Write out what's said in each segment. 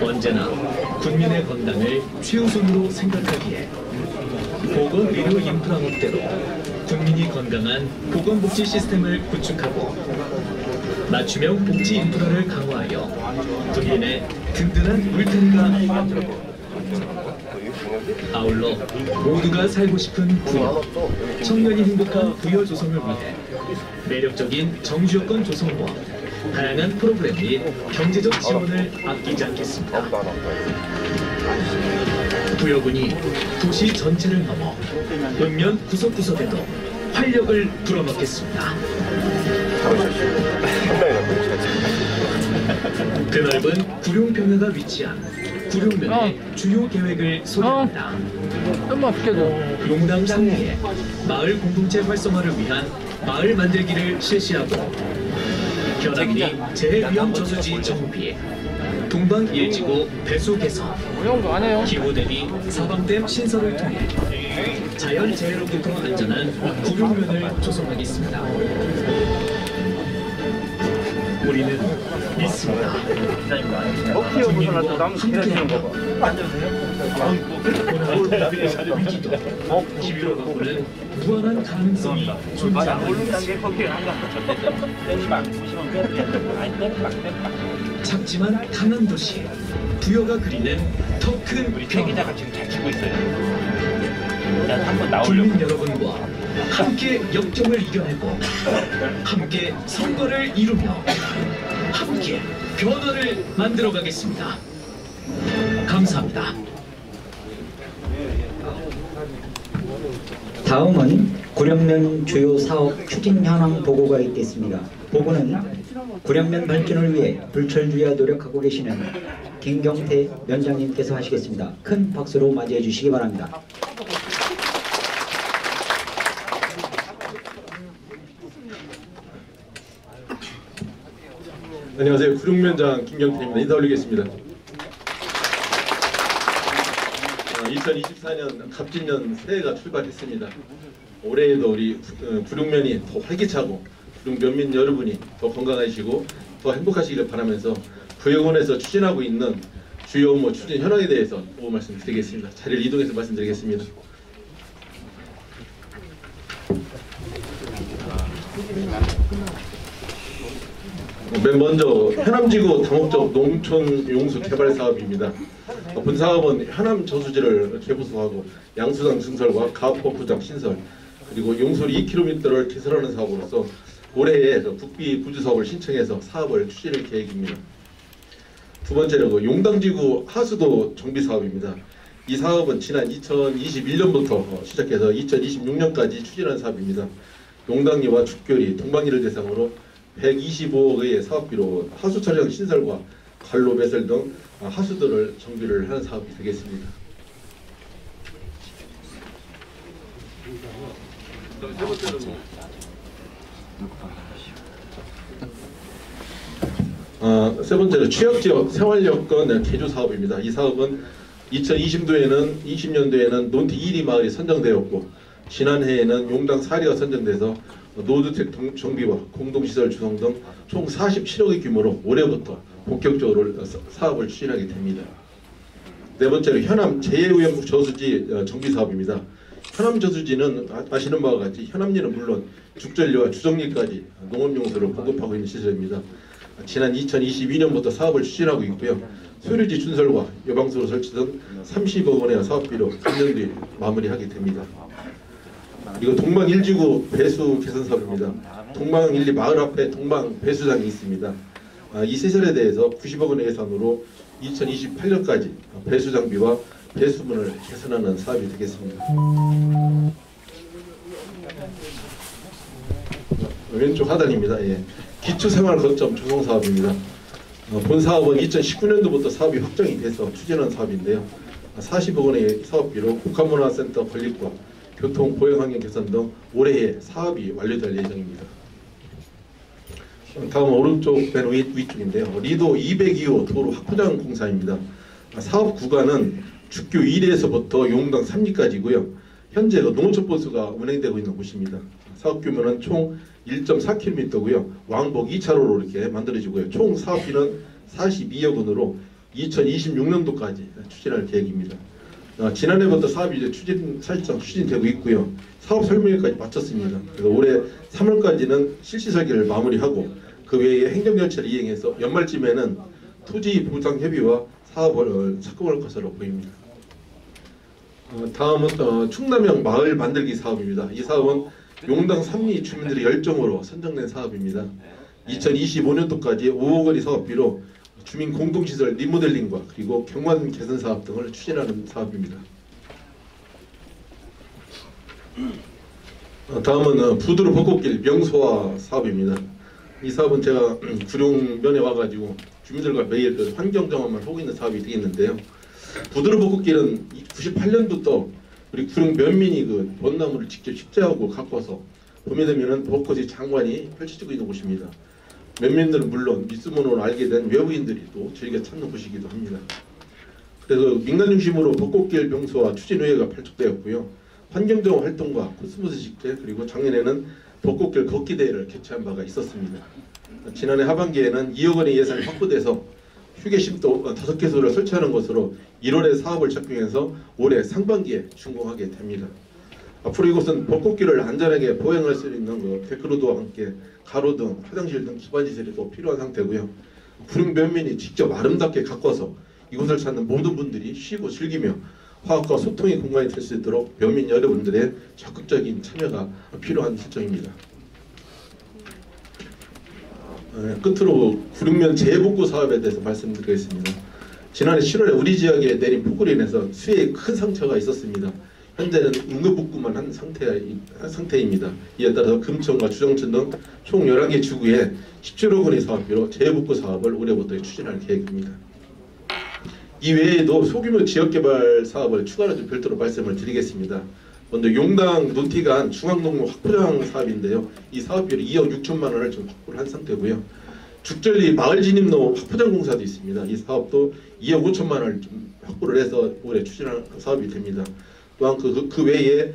언제나 국민의 건강을 최우선으로 생각하기에 보건의료 인프라 확대로 국민이 건강한 보건복지 시스템을 구축하고 맞춤형 복지 인프라를 강화하여 국민의 든든한 울타리가 만들고 아울러 모두가 살고 싶은 부여, 청년이 행복한 부여 조성을 위해 매력적인 정주여건 조성과 다양한 프로그램 및 경제적 지원을 아끼지 않겠습니다. 부여군이 도시 전체를 넘어 읍면 구석구석에도 활력을 불어넣겠습니다. 드넓은 구룡평야가 위치한 구룡면의 주요 계획을 소개합니다. 용당 상리에 마을 공동체 활성화를 위한 마을 만들기를 실시하고 현암리 재해위험 저수지 정비, 동방 1지구 배수 개선, 기후 대비 사방댐 신설을 통해 자연 재해로부터 안전한 구룡면을 조성하겠습니다. 우리는 믿습니다. 국민과 함께하며 위기도 기회로 바꾸는 무한한 가능성이 존재합니다. 작지만 강한 도시 부여가 그리는 더 큰 평화. 국민 여러분과 함께 역경을 이겨내고 함께 선거를 이루며 함께 변화를 만들어 가겠습니다. 감사합니다. 다음은 구룡면 주요 사업 추진 현황 보고가 있겠습니다. 보고는 구룡면 발전을 위해 불철주야 노력하고 계시는 김경태 면장님께서 하시겠습니다. 큰 박수로 맞이해 주시기 바랍니다. 안녕하세요. 구룡면장 김경태입니다. 인사 올리겠습니다. 2024년 갑진년 새해가 출발했습니다. 올해에도 우리 구룡면이 더 활기차고 구룡면민 여러분이 더 건강하시고 더 행복하시기를 바라면서 부여군에서 추진하고 있는 주요 업무 추진 현황에 대해서 보고 말씀드리겠습니다. 자리를 이동해서 말씀드리겠습니다. 맨 먼저 현암지구 다목적 농촌 용수 개발 사업입니다. 본 사업은 현암 저수지를 재부수하고 양수장 증설과 가압펌프장 신설 그리고 용소리 2km를 개설하는 사업으로서 올해에 국비 부주 사업을 신청해서 사업을 추진할 계획입니다. 두 번째로 용당지구 하수도 정비 사업입니다. 이 사업은 지난 2021년부터 시작해서 2026년까지 추진한 사업입니다. 용당리와 죽교리, 동방리를 대상으로 125억의 사업비로 하수 처리장 신설과 관로 배설 등 하수도를 정비를 하는 사업이 되겠습니다. 세 번째로 세 번째로 취약지역 생활여건 개조 사업입니다. 이 사업은 2020년도에는 논티 1위 마을이 선정되었고 지난해에는 용당 4리가 선정돼서 노주택 정비와 공동시설 조성 등 총 47억의 규모로 올해부터 본격적으로 사업을 추진하게 됩니다. 네 번째로 현암 재해위험 저수지 정비 사업입니다. 현암 저수지는 아시는 바와 같이 현암리는 물론 죽전리와 주정리까지 농업용수를 공급하고 있는 시설입니다. 지난 2022년부터 사업을 추진하고 있고요. 소류지 준설과 여방수로 설치 등 30억 원의 사업비로 3년 뒤에 마무리하게 됩니다. 그리고 동방 1지구 배수 개선 사업입니다. 동방 1, 2 마을 앞에 동방 배수장이 있습니다. 이 시설에 대해서 90억 원의 예산으로 2028년까지 배수 장비와 배수문을 개선하는 사업이 되겠습니다. 왼쪽 하단입니다. 예. 기초생활거점 조성 사업입니다. 본 사업은 2019년도부터 사업이 확정이 돼서 추진한 사업인데요. 40억 원의 사업비로 국가문화센터 건립과 교통 보행환경 개선 등 올해에 사업이 완료될 예정입니다. 다음 오른쪽 맨 위쪽인데요. 리도 202호 도로 확포장 공사입니다. 사업 구간은 죽교 1리에서부터 용당 3리까지고요. 현재 농어촌버스가 운행되고 있는 곳입니다. 사업 규모는 총 1.4km고요. 왕복 2차로로 이렇게 만들어지고요. 총 사업비는 42억 원으로 2026년도까지 추진할 계획입니다. 지난해부터 사업이 이제 사실상 추진되고 있고요. 사업 설명회까지 마쳤습니다. 그래서 올해 3월까지는 실시 설계를 마무리하고 그 외에 행정 절차를 이행해서 연말쯤에는 토지 보상 협의와 사업을 착공할 것으로 보입니다. 다음은 충남형 마을 만들기 사업입니다. 이 사업은 용당 삼리 주민들의 열정으로 선정된 사업입니다. 2025년도까지 5억 원의 사업비로 주민 공동시설 리모델링과 그리고 경관 개선 사업 등을 추진하는 사업입니다. 다음은 부두로 벚꽃길 명소화 사업입니다. 이 사업은 제가 구룡면에 와가지고 주민들과 매일 그 환경정화만 하고 있는 사업이 되겠는데요. 부두로 벚꽃길은 98년부터 우리 구룡 면민이 그 벚나무를 직접 식재하고 갖고 와서 봄이 되면은 벚꽃이 장관이 펼쳐지고 있는 곳입니다. 면민들은 물론 미스모노를 알게 된 외부인들이 또 즐겨 찾는 곳이기도 합니다. 그래서 민간 중심으로 벚꽃길 명소화 추진회의가 발족되었고요. 환경정화 활동과 코스모스 식재 그리고 작년에는 벚꽃길 걷기 대회를 개최한 바가 있었습니다. 지난해 하반기에는 2억 원의 예산이 확보돼서 휴게심도 5개소를 설치하는 것으로 1월에 사업을 착공해서 올해 상반기에 준공하게 됩니다. 앞으로 이곳은 벚꽃길을 안전하게 보행할 수 있는 그 데크로드와 함께 가로등, 화장실 등 기반시설이 또 필요한 상태고요. 구룡 면민이 직접 아름답게 가꿔서 이곳을 찾는 모든 분들이 쉬고 즐기며 화합과 소통의 공간이 될 수 있도록 면민 여러분들의 적극적인 참여가 필요한 실정입니다. 끝으로 구룡면 재복구 사업에 대해서 말씀드리겠습니다. 지난해 7월에 우리 지역에 내린 폭우로 인해서 수해에 큰 상처가 있었습니다. 현재는 응급복구만 한 상태입니다. 이에 따라서 금천과 주정천 등 총 11개 주구에 17억 원의 사업비로 재복구 사업을 올해부터 추진할 계획입니다. 이 외에도 소규모 지역개발 사업을 추가로 좀 별도로 말씀을 드리겠습니다. 먼저 용당 논티간 중앙동로 확포장 사업인데요. 이 사업비로 2억 6천만 원을 좀 확보를 한 상태고요. 죽전리 마을 진입로 확포장 공사도 있습니다. 이 사업도 2억 5천만 원을 좀 확보를 해서 올해 추진할 사업이 됩니다. 또한 그 외에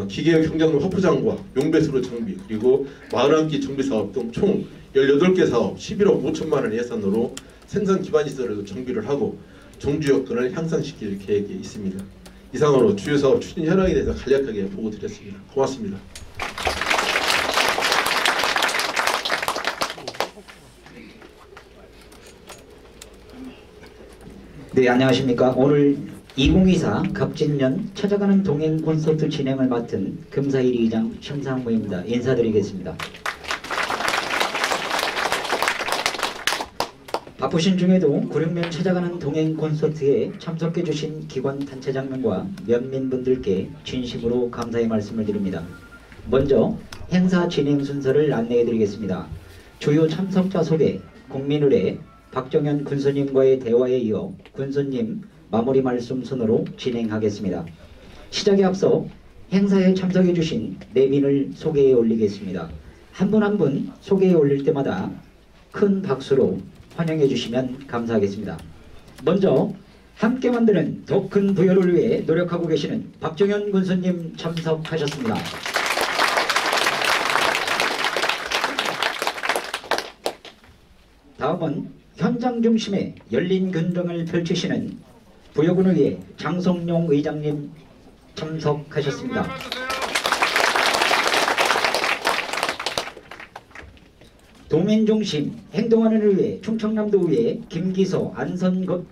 기계형 경장로 확포장과 용배수로 정비 그리고 마을 한끼 정비 사업 등 총 18개 사업 11억 5천만 원 예산으로 생산 기반 시설을 정비를 하고 정주 여건을 향상시킬 계획이 있습니다. 이상으로 주요 사업 추진 현황에 대해서 간략하게 보고 드렸습니다. 고맙습니다. 네, 안녕하십니까. 오늘 2024 갑진년 찾아가는 동행 콘서트 진행을 맡은 금사일 이장 심상무입니다. 인사드리겠습니다. 바쁘신 중에도 구룡면 찾아가는 동행 콘서트에 참석해 주신 기관 단체장님과 면민분들께 진심으로 감사의 말씀을 드립니다. 먼저 행사 진행 순서를 안내해 드리겠습니다. 주요 참석자 소개, 국민의례, 박정현 군수님과의 대화에 이어 군수님 마무리 말씀 순으로 진행하겠습니다. 시작에 앞서 행사에 참석해 주신 내빈을 소개해 올리겠습니다. 한 분 한 분 소개해 올릴 때마다 큰 박수로 환영해 주시면 감사하겠습니다. 먼저 함께 만드는 더 큰 부여를 위해 노력하고 계시는 박정현 군수님 참석하셨습니다. 다음은 현장 중심에 열린 근정을 펼치시는 부여군의회 장성용 의장님 참석하셨습니다. 도민중심 행동하는 의회 충청남도의회 김기소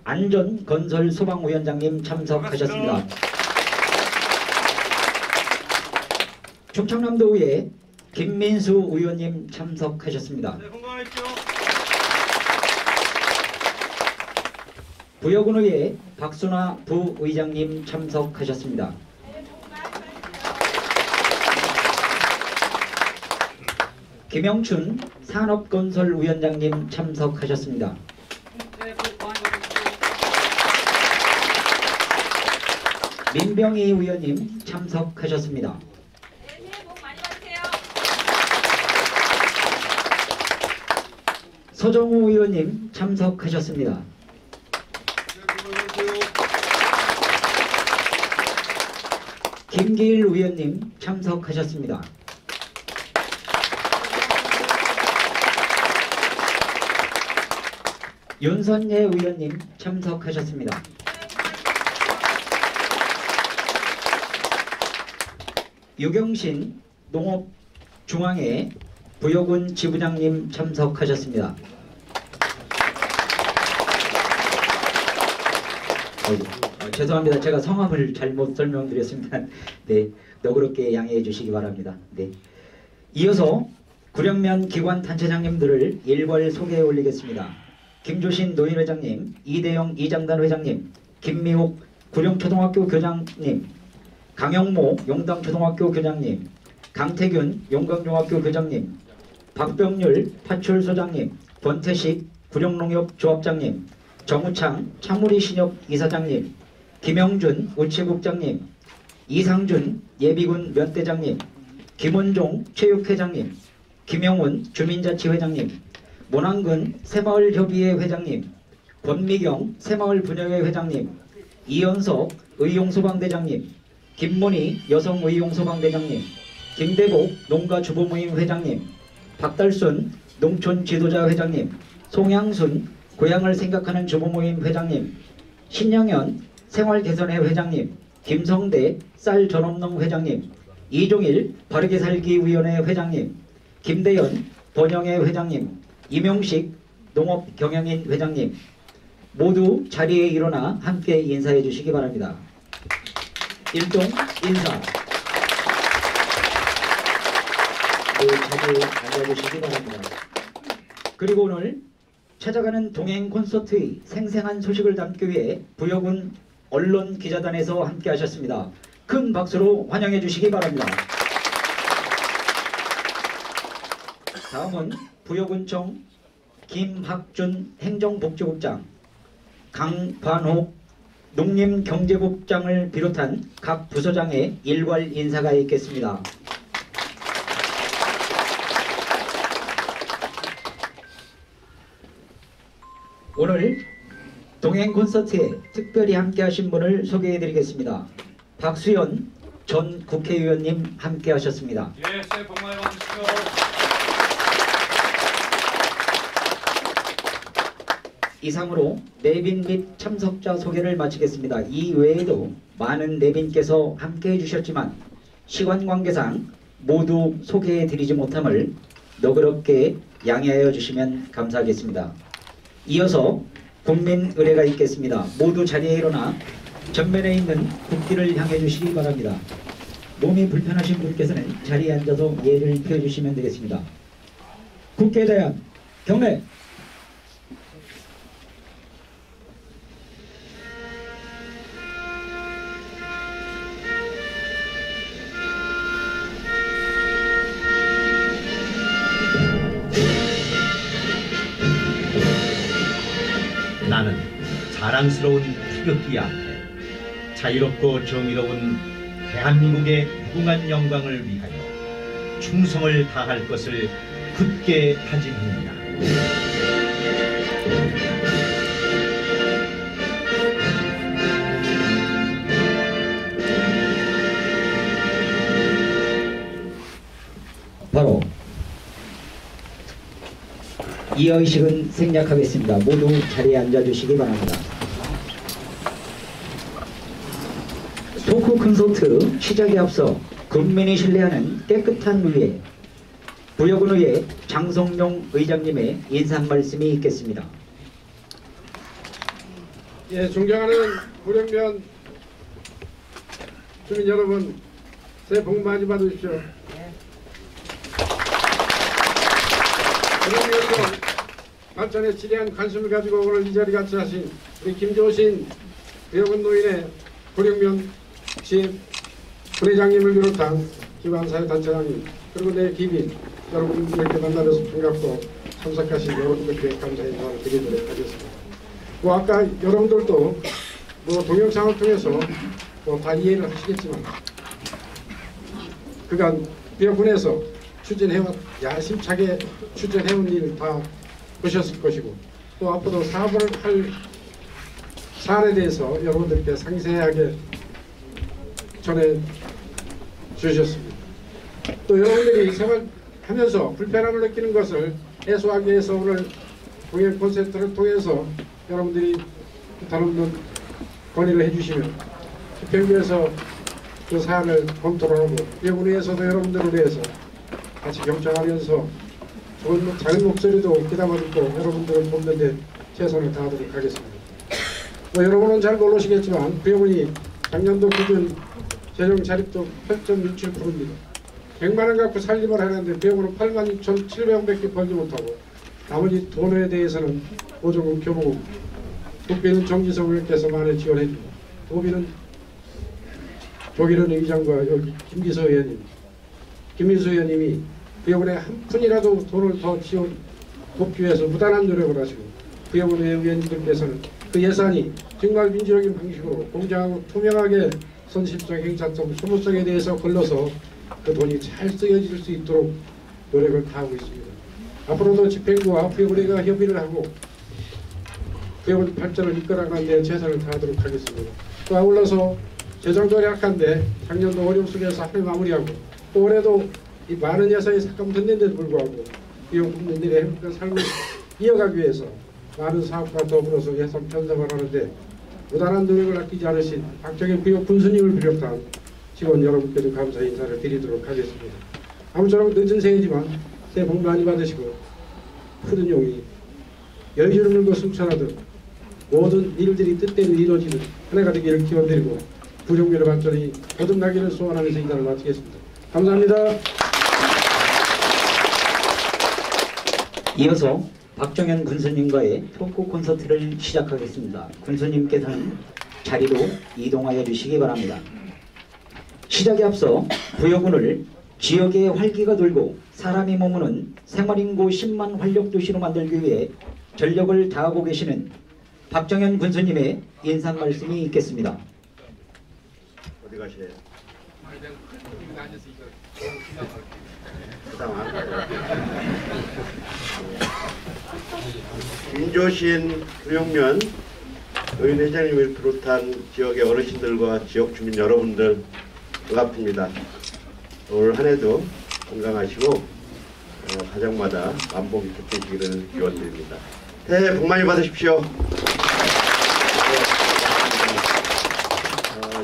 안전건설소방위원장님 참석하셨습니다. 충청남도의회 김민수 의원님 참석하셨습니다. 부여군의회 박순화 부의장님 참석하셨습니다. 김영춘 산업건설위원장님 참석하셨습니다. 민병희 의원님 참석하셨습니다. 서정우 의원님 참석하셨습니다. 김기일 의원님 참석하셨습니다. 윤선예 의원님 참석하셨습니다. 유경신 농업중앙회 부여군 지부장님 참석하셨습니다. 죄송합니다. 제가 성함을 잘못 설명드렸습니다. 네, 너그럽게 양해해 주시기 바랍니다. 네. 이어서 구령면 기관 단체장님들을 일괄 소개해 올리겠습니다. 김조신 노인회장님, 이대영 이장단 회장님, 김미옥 구령초등학교 교장님, 강영모 용담초등학교 교장님, 강태균 용강중학교 교장님, 박병률 파출소장님, 권태식 구령농협조합장님, 정우창 창무리 신협 이사장님, 김영준 우체국장님, 이상준 예비군 면대장님, 김원종 체육회장님, 김영훈 주민자치회장님, 모난근 새마을협의회 회장님, 권미경 새마을분여회 회장님, 이연석 의용소방대장님, 김문희 여성의용소방대장님, 김대복 농가주부모임 회장님, 박달순 농촌지도자 회장님, 송양순 고향을 생각하는 주부모임 회장님, 신영현 생활개선회 회장님, 김성대 쌀전업농 회장님, 이종일 바르게살기위원회 회장님, 김대연 번영회 회장님, 이명식 농업경영인 회장님, 모두 자리에 일어나 함께 인사해 주시기 바랍니다. 일동 인사. 자리에 앉아주시기 바랍니다. 그리고 오늘 찾아가는 동행 콘서트의 생생한 소식을 담기 위해 부여군 언론 기자단에서 함께 하셨습니다. 큰 박수로 환영해 주시기 바랍니다. 다음은 부여군청 김학준 행정복지국장, 강관옥 농림경제국장을 비롯한 각 부서장의 일괄 인사가 있겠습니다. 오늘 동행 콘서트에 특별히 함께 하신 분을 소개해 드리겠습니다. 박수현 전 국회의원님 함께 하셨습니다. 예, 새해 복 많이 받으십시오. 이상으로 내빈 및 참석자 소개를 마치겠습니다. 이 외에도 많은 내빈께서 함께 해주셨지만 시간 관계상 모두 소개해 드리지 못함을 너그럽게 양해하여 주시면 감사하겠습니다. 이어서 국민 의례가 있겠습니다. 모두 자리에 일어나 전면에 있는 국기를 향해 주시기 바랍니다. 몸이 불편하신 분께서는 자리에 앉아서 예를 펴주시면 되겠습니다. 국회에 대한 경례. 나는 자랑스러운 태극기 앞에 자유롭고 정의로운 대한민국의 무궁한 영광을 위하여 충성을 다할 것을 굳게 다짐합니다. 바로 이 의식은 생략하겠습니다. 모두 자리에 앉아주시기 바랍니다. 토크 콘서트 시작에 앞서 국민이 신뢰하는 깨끗한 의회, 부여군의회 장성용 의장님의 인사 말씀이 있겠습니다. 예, 존경하는 구령면 주민 여러분, 새해 복 많이 받으십시오. 구령면도 발전에 지대한 관심을 가지고 오늘 이 자리 같이 하신 우리 김조신 부여군 노인의 구령면 지회 부회장님을 비롯한 기관사회단체장님 그리고 내 기빈 여러분 이렇게 만나뵈서 반갑고 참석하신 여러분들께 감사의 인사를 드리도록 하겠습니다. 아까 여러분들도 동영상을 통해서 다 이해를 하시겠지만 그간 부여군에서 추진해온 야심차게 추진해온 일 다 보셨을 것이고 또 앞으로 사업을 할 사안에 대해서 여러분들께 상세하게 전해 주셨습니다. 또 여러분들이 생활하면서 불편함을 느끼는 것을 해소하기 위해서 오늘 공연 콘서트를 통해서 여러분들이 다른 건의를 해주시면 집행부에서 그 사안을 검토를 하고 위원회에서도 여러분들을 위해서 같이 경청하면서 작은 목소리도 귀담아 듣고 여러분들을 돕는 데 최선을 다하도록 하겠습니다. 여러분은 잘 모르시겠지만 부여군이 작년도 기준 재정 자립도 8.67%입니다. 100만 원 갖고 살림을 하는데 부여군은 86,700원밖에 벌지 못하고 나머지 돈에 대해서는 보조금, 교부금, 국비는 정지석 의원께서 많이 지원해 줍니다. 도비는 조기련 의장과 여기 김기서 의원님, 김민수 의원님이 부여군에 한 푼이라도 돈을 더 지원 돕기 위해서 무단한 노력을 하시고 부여군 의원님들께서는 그 예산이 정말 민주적인 방식으로 공정하고 투명하게 선실성, 행사성, 소모성에 대해서 걸러서 그 돈이 잘 쓰여질 수 있도록 노력을 다하고 있습니다. 앞으로도 집행부와 부여군회가 협의를 하고 부여군 발전을 이끌어가는 데 최선을 다하도록 하겠습니다. 또 아울러서 재정도 약한데 작년도 어려움 속에서 한 해 마무리하고 또 올해도 이 많은 예산이 삭감됐는데도 불구하고 부여군 국민들의 행복한 삶을 이어가기 위해서 많은 사업과 더불어서 예산 편성을 하는데 무단한 노력을 아끼지 않으신 박정희 부여 군수님을 비롯한 직원 여러분께도 감사 인사를 드리도록 하겠습니다. 아무쪼록 늦은 새해지만 새해 복 많이 받으시고 푸른 용이 여의주를 물고 승천하듯 모든 일들이 뜻대로 이루어지는 한 해가 되기를 기원드리고 부정비의 발전이 거듭나기를 소원하면서 인사를 마치겠습니다. 감사합니다. 이어서 박정현 군수님과의 토크 콘서트를 시작하겠습니다. 군수님께서는 자리로 이동하여 주시기 바랍니다. 시작에 앞서 부여군을 지역의 활기가 돌고 사람이 머무는 생활인구 10만 활력도시로 만들기 위해 전력을 다하고 계시는 박정현 군수님의 인상 말씀이 있겠습니다. 어디 가세요? 김조신 구룡면 의회장님을 비롯한 지역의 어르신들과 지역 주민 여러분들 반갑습니다. 올 한해도 건강하시고 가정마다 만복이 깃드시기를 기원드립니다. 새해 복 많이 받으십시오.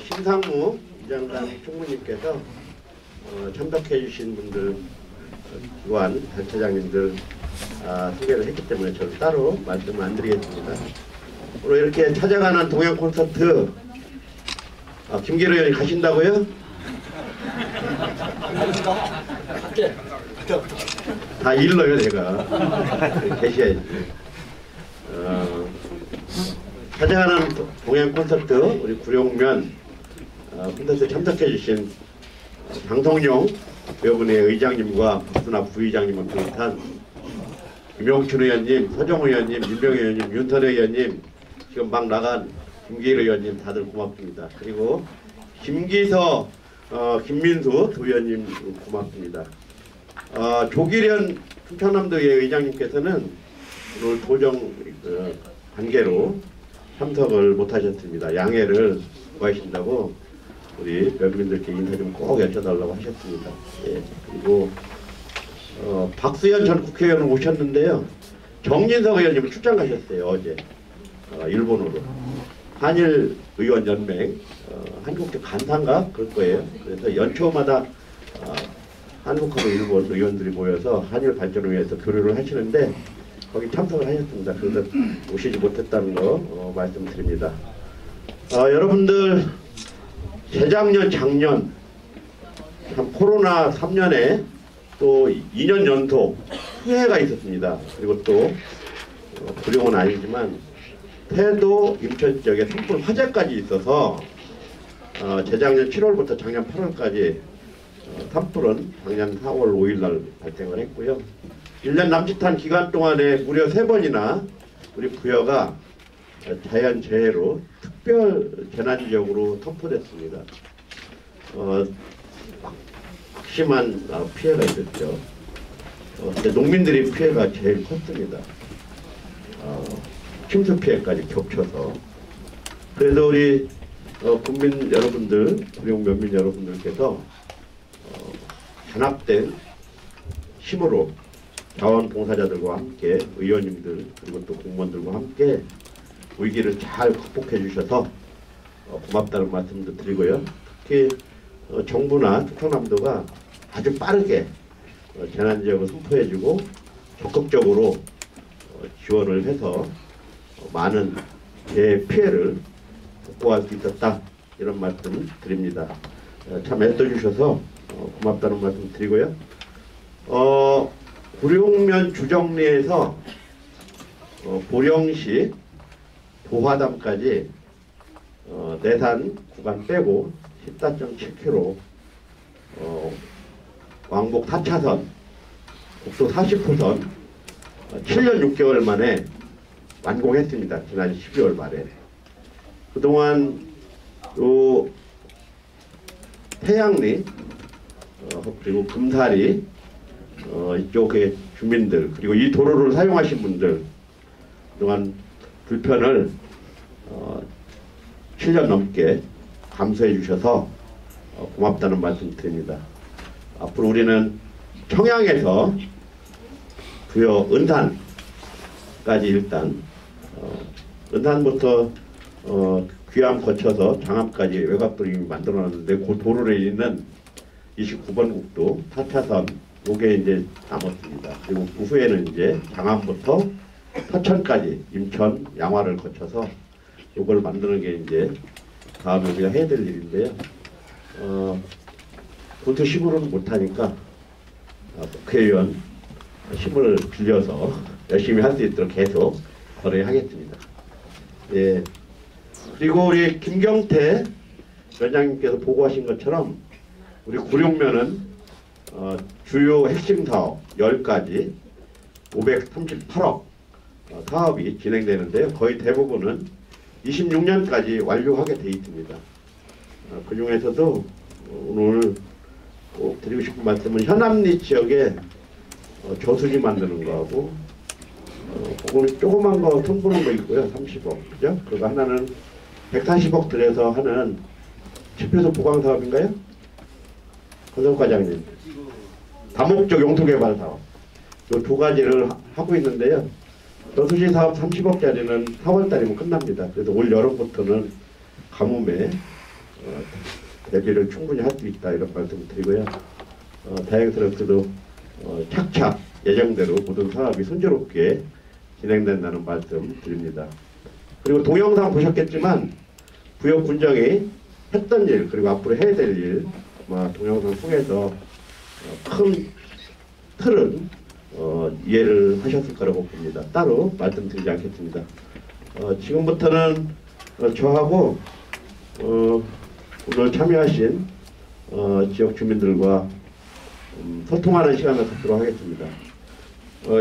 신상무 이장단 총무님께서 참석해 주신 분들 기관 단체장님들 소개를 했기 때문에 저는 따로 말씀을 안 드리겠습니다. 오늘 이렇게 찾아가는 동양 콘서트 김기로 의원이 가신다고요? 다 일러요 제가. 계셔야지. 찾아가는 동양 콘서트 우리 구룡면 콘서트 참석해 주신 장성용 부여군의 의장님과 박순아 부의장님을 비롯한 김용춘 의원님, 서정호 의원님, 민병 의원님, 윤선혜 의원님, 지금 막 나간 김기일 의원님 다들 고맙습니다. 그리고 김기서, 김민수 두 의원님 고맙습니다. 조기련 충청남도의 의장님께서는 오늘 도정 관계로 참석을 못하셨습니다. 양해를 구하신다고 우리 면민들께 인사 좀 꼭 여쭤달라고 하셨습니다. 예, 그리고 박수현 전 국회의원 오셨는데요. 정진석 의원님은 출장 가셨어요. 어제 일본으로 한일 의원 연맹 한국교 간사인가 그럴 거예요. 그래서 연초마다 한국하고 일본 의원들이 모여서 한일 발전을 위해서 교류를 하시는데 거기 참석을 하셨습니다. 그래서 오시지 못했다는 거 말씀드립니다. 여러분들 재작년 작년 참 코로나 3년에 또 2년 연속 수해가 있었습니다. 그리고 또 구룡은 아니지만 태도 인천 지역에 산불 화재까지 있어서 재작년 7월부터 작년 8월까지 산불은 작년 4월 5일날 발생을 했고요. 1년 남짓한 기간 동안에 무려 3번이나 우리 부여가 자연재해로 특별 재난지역으로 선포됐습니다. 심한 피해가 있었죠. 농민들이 피해가 제일 컸습니다. 침수 피해까지 겹쳐서. 그래서 우리 국민 여러분들, 구룡 면민 여러분들께서 단합된 힘으로 자원봉사자들과 함께 의원님들 그리고 또 공무원들과 함께 위기를 잘 극복해 주셔서 고맙다는 말씀도 드리고요. 특히 정부나 충청남도가 아주 빠르게 재난지역을 선포해주고 적극적으로 지원을 해서 많은 피해를 극복할 수 있었다, 이런 말씀 드립니다. 참 애써주셔서 고맙다는 말씀 드리고요. 구룡면 주정리에서 보령시 보화담까지 내산 구간 빼고 14.7km 왕복 4차선 국도 40호선 7년 6개월 만에 완공했습니다. 지난 12월 말에. 그동안 요 태양리 그리고 금사리 이쪽의 주민들 그리고 이 도로를 사용하신 분들 그동안 불편을 7년 넘게 감수해 주셔서 고맙다는 말씀 드립니다. 앞으로 우리는 청양에서 부여 은산까지 일단 은산부터 귀암 거쳐서 장암까지 외곽도로 이미 만들어놨는데 그 도로에 있는 29번 국도 4차선 요게 이제 남았습니다. 그리고 그 후에는 이제 장암부터 서천까지 인천 양화를 거쳐서 요걸 만드는 게 이제 다음에 우리가 해야 될 일인데요. 본토식으로는 못하니까 국회의원 힘을 빌려서 열심히 할 수 있도록 계속 거래하겠습니다. 예. 그리고 우리 김경태 위원장님께서 보고하신 것처럼 우리 구룡면은 주요 핵심 사업 10가지 538억 사업이 진행되는데요. 거의 대부분은 26년까지 완료하게 돼 있습니다. 그 중에서도 오늘 꼭 드리고 싶은 말씀은 현암리 지역에 저수지 만드는 거하고 그거는 조그만 거 손보는 거 있고요. 30억 그죠? 그거 하나는 140억 들여서 하는 집회소 보강 사업인가요? 건설 과장님. 다목적 용토 개발 사업. 이 두 가지를 하고 있는데요. 저수지 사업 30억짜리는 4월달이면 끝납니다. 그래서 올 여름부터는 가뭄에 대비를 충분히 할 수 있다, 이런 말씀을 드리고요. 다행스럽게도 착착 예정대로 모든 사업이 순조롭게 진행된다는 말씀 드립니다. 그리고 동영상 보셨겠지만 부여 군정이 했던 일 그리고 앞으로 해야 될 일 아마 동영상 통해서 큰 틀은 이해를 하셨을 거라고 봅니다. 따로 말씀드리지 않겠습니다. 지금부터는 저하고 오늘 참여하신 지역 주민들과 소통하는 시간을 갖도록 하겠습니다.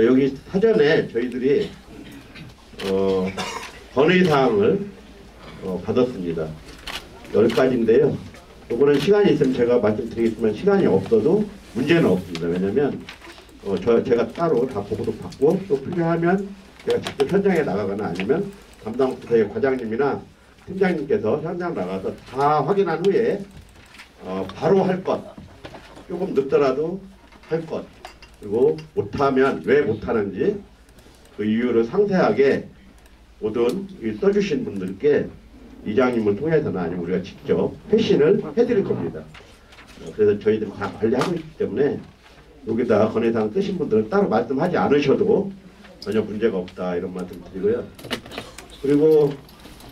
여기 사전에 저희들이 건의사항을 받았습니다. 10가지인데요. 이거는 시간이 있으면 제가 말씀드리겠지만 시간이 없어도 문제는 없습니다. 왜냐하면 제가 따로 다 보고도 받고 또 필요하면 제가 직접 현장에 나가거나 아니면 담당 부서의 과장님이나 팀장님께서 현장 나가서 다 확인한 후에 바로 할 것, 조금 늦더라도 할 것, 그리고 못하면 왜 못하는지 그 이유를 상세하게 모든 써주신 분들께 이장님을 통해서나 아니면 우리가 직접 회신을 해드릴 겁니다. 그래서 저희들이 다 관리하고 있기 때문에 여기다 건의사항 쓰신 분들은 따로 말씀하지 않으셔도 전혀 문제가 없다, 이런 말씀 드리고요. 그리고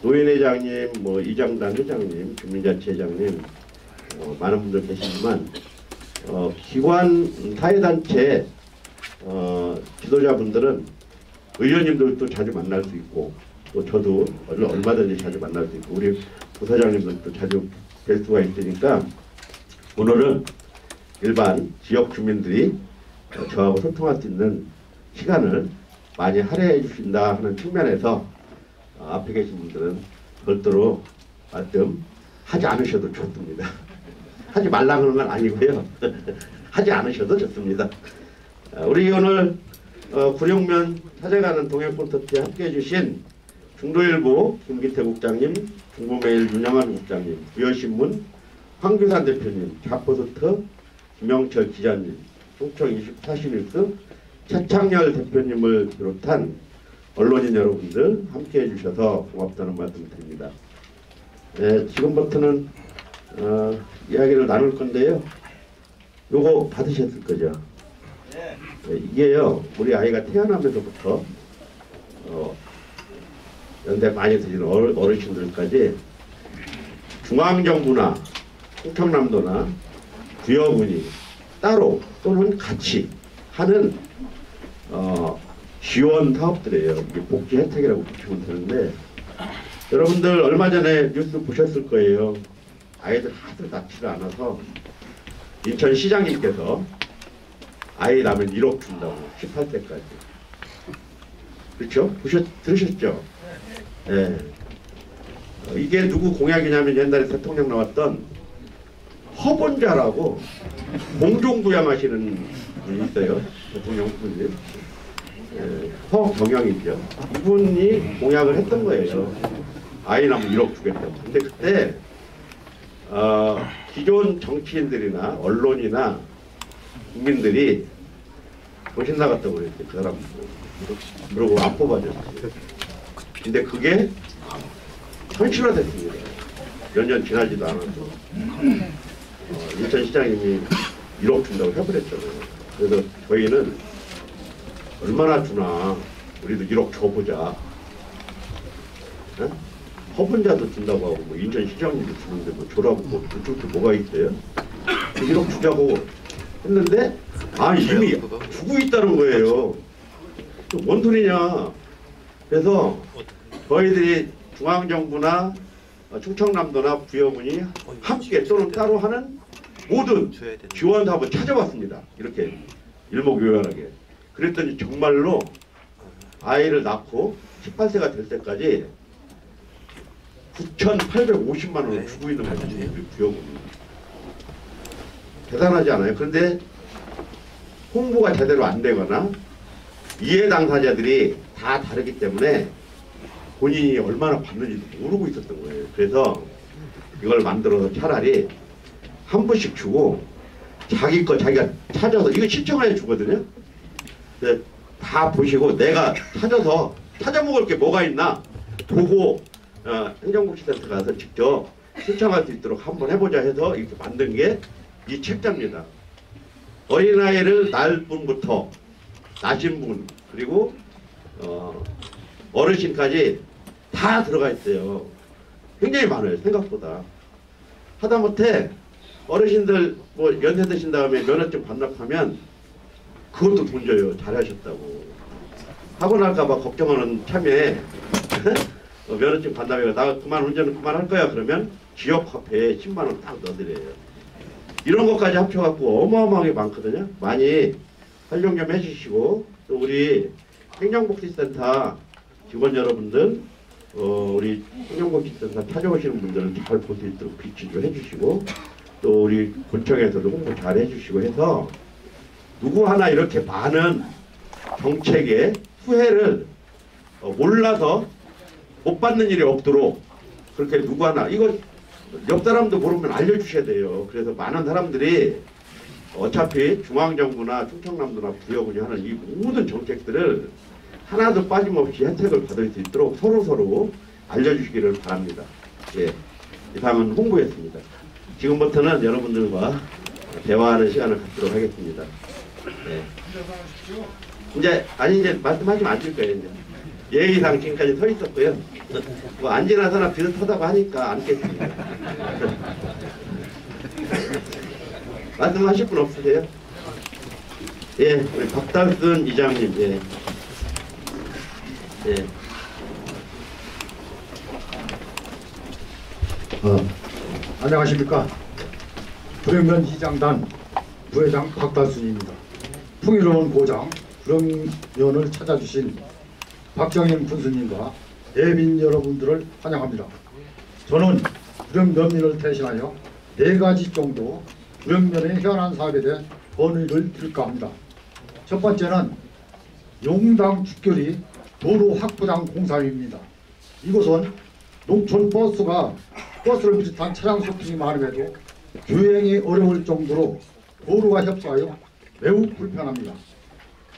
노인회장님, 이장단 회장님, 주민자치회장님 많은 분들 계시지만 기관 사회단체 지도자분들은 의원님들도 자주 만날 수 있고 또 저도 얼마든지 자주 만날 수 있고 우리 부사장님들도 자주 뵐 수가 있으니까 오늘은 일반 지역 주민들이 저하고 소통할 수 있는 시간을 많이 할애해 주신다 하는 측면에서 앞에 계신 분들은 별도로 말씀하지 않으셔도 좋습니다. 하지 말라는 건 아니고요. 하지 않으셔도 좋습니다. 우리 오늘 구룡면 찾아가는 동해콘서트에 함께해 주신 중도일보 김기태 국장님, 중부매일 윤영환 국장님, 부여신문 황규산 대표님, 자포스트 김영철 기자님, 충청 24시뉴스 차창렬 대표님을 비롯한 언론인 여러분들 함께 해주셔서 고맙다는 말씀 드립니다. 네, 지금부터는 이야기를 나눌 건데요. 요거 받으셨을 거죠? 네, 이게요, 우리 아이가 태어나면서부터 연대 많이 드시는 어르신들까지 중앙정부나 충청남도나 부여군이 따로 또는 같이 하는 지원 사업들이에요. 이게 복지 혜택이라고 보시면 되는데, 여러분들 얼마 전에 뉴스 보셨을 거예요. 아이들 하도 낳지를 않아서 인천시장님께서 아이 낳으면 1억 준다고 18세까지. 그렇죠? 들으셨죠? 네. 이게 누구 공약이냐면 옛날에 대통령 나왔던 허본자라고 공종부양하시는 분이 있어요. 대통령 후보님. 허경영이죠. 이분이 공약을 했던 거예요. 아이 낳으면 1억 주겠다고. 근데 그때 기존 정치인들이나 언론이나 국민들이 정신 나갔다고 그랬어요. 그 사람. 그러고 안 뽑아줬어요. 근데 그게 현실화됐습니다. 몇 년 지나지도 않아서 인천시장님이 1억 준다고 해버렸잖아요. 그래서 저희는 얼마나 주나 우리도 1억 줘보자. 네? 허분자도 준다고 하고 뭐 인천시장님도 주는데 뭐 줘라고 뭐 그쪽도 뭐가 있어요? 1억 주자고 했는데 이미 주고 있다는 거예요. 뭔 소리냐. 그래서 저희들이 중앙정부나 충청남도나 부여군이 함께 또는 따로 하는 모든 지원 사업을 찾아봤습니다. 이렇게 일목요연하게. 그랬더니 정말로 아이를 낳고 18세가 될 때까지 9,850만 원을 주고 있는 거죠. 우리 부여군이. 대단하지 않아요? 그런데 홍보가 제대로 안 되거나 이해 당사자들이 다 다르기 때문에 본인이 얼마나 받는지도 모르고 있었던 거예요. 그래서 이걸 만들어서 차라리 한 분씩 주고 자기 거 자기가 찾아서 이거 신청하여 주거든요. 다 보시고 내가 찾아서 찾아 먹을 게 뭐가 있나 보고 행정복지센터 가서 직접 신청할 수 있도록 한번 해보자 해서 이렇게 만든 게 이 책자입니다. 어린아이를 낳을 분부터 낳으신 분 그리고 어르신까지 다 들어가 있어요. 굉장히 많아요. 생각보다. 하다못해 어르신들 뭐 연세 드신 다음에 면허증 반납하면 그것도 돈 줘요. 잘하셨다고. 하고 날까봐 걱정하는 참에 면허증 반납해서 나 운전은 그만할 거야 그러면 지역 화폐에 10만 원 딱 넣어드려요. 이런 것까지 합쳐갖고 어마어마하게 많거든요. 많이 활용 좀 해주시고 또 우리 행정복지센터 직원 여러분들 우리 행정복지센터 찾아오시는 분들은 잘 볼 수 있도록 비치 좀 해주시고 또 우리 군청에서도 홍보 잘 해주시고 해서 누구 하나 이렇게 많은 정책의 후회를 몰라서 못 받는 일이 없도록 그렇게 누구 하나 이거 옆 사람도 모르면 알려주셔야 돼요. 그래서 많은 사람들이 어차피 중앙정부나 충청남도나 부여군이 하는 이 모든 정책들을 하나도 빠짐없이 혜택을 받을 수 있도록 서로서로 알려주시기를 바랍니다. 예, 이상은 홍보였습니다. 지금부터는 여러분들과 대화하는 시간을 갖도록 하겠습니다. 예. 이제 말씀하시면 안 될 거예요. 이제. 예의상 지금까지 서 있었고요. 뭐 앉으나서나 비슷하다고 하니까 앉겠습니다. 말씀하실 분 없으세요? 예, 우리 박달순 이장님. 예. 예. 안녕하십니까. 불행면 이장단 부회장 박달순입니다. 풍요로운 고장 불행면을 찾아주신 박정인 군수님과 예민 여러분들을 환영합니다. 저는 불행면민을 대신하여 4가지 정도 불행면의 현안 사업에 대해 건의를 드릴까 합니다. 첫 번째는 용당 죽결이 도로 확보장 공사입니다. 이곳은 농촌 버스를 비롯한 차량 소통이 많음에도 주행이 어려울 정도로 도로가 협소하여 매우 불편합니다.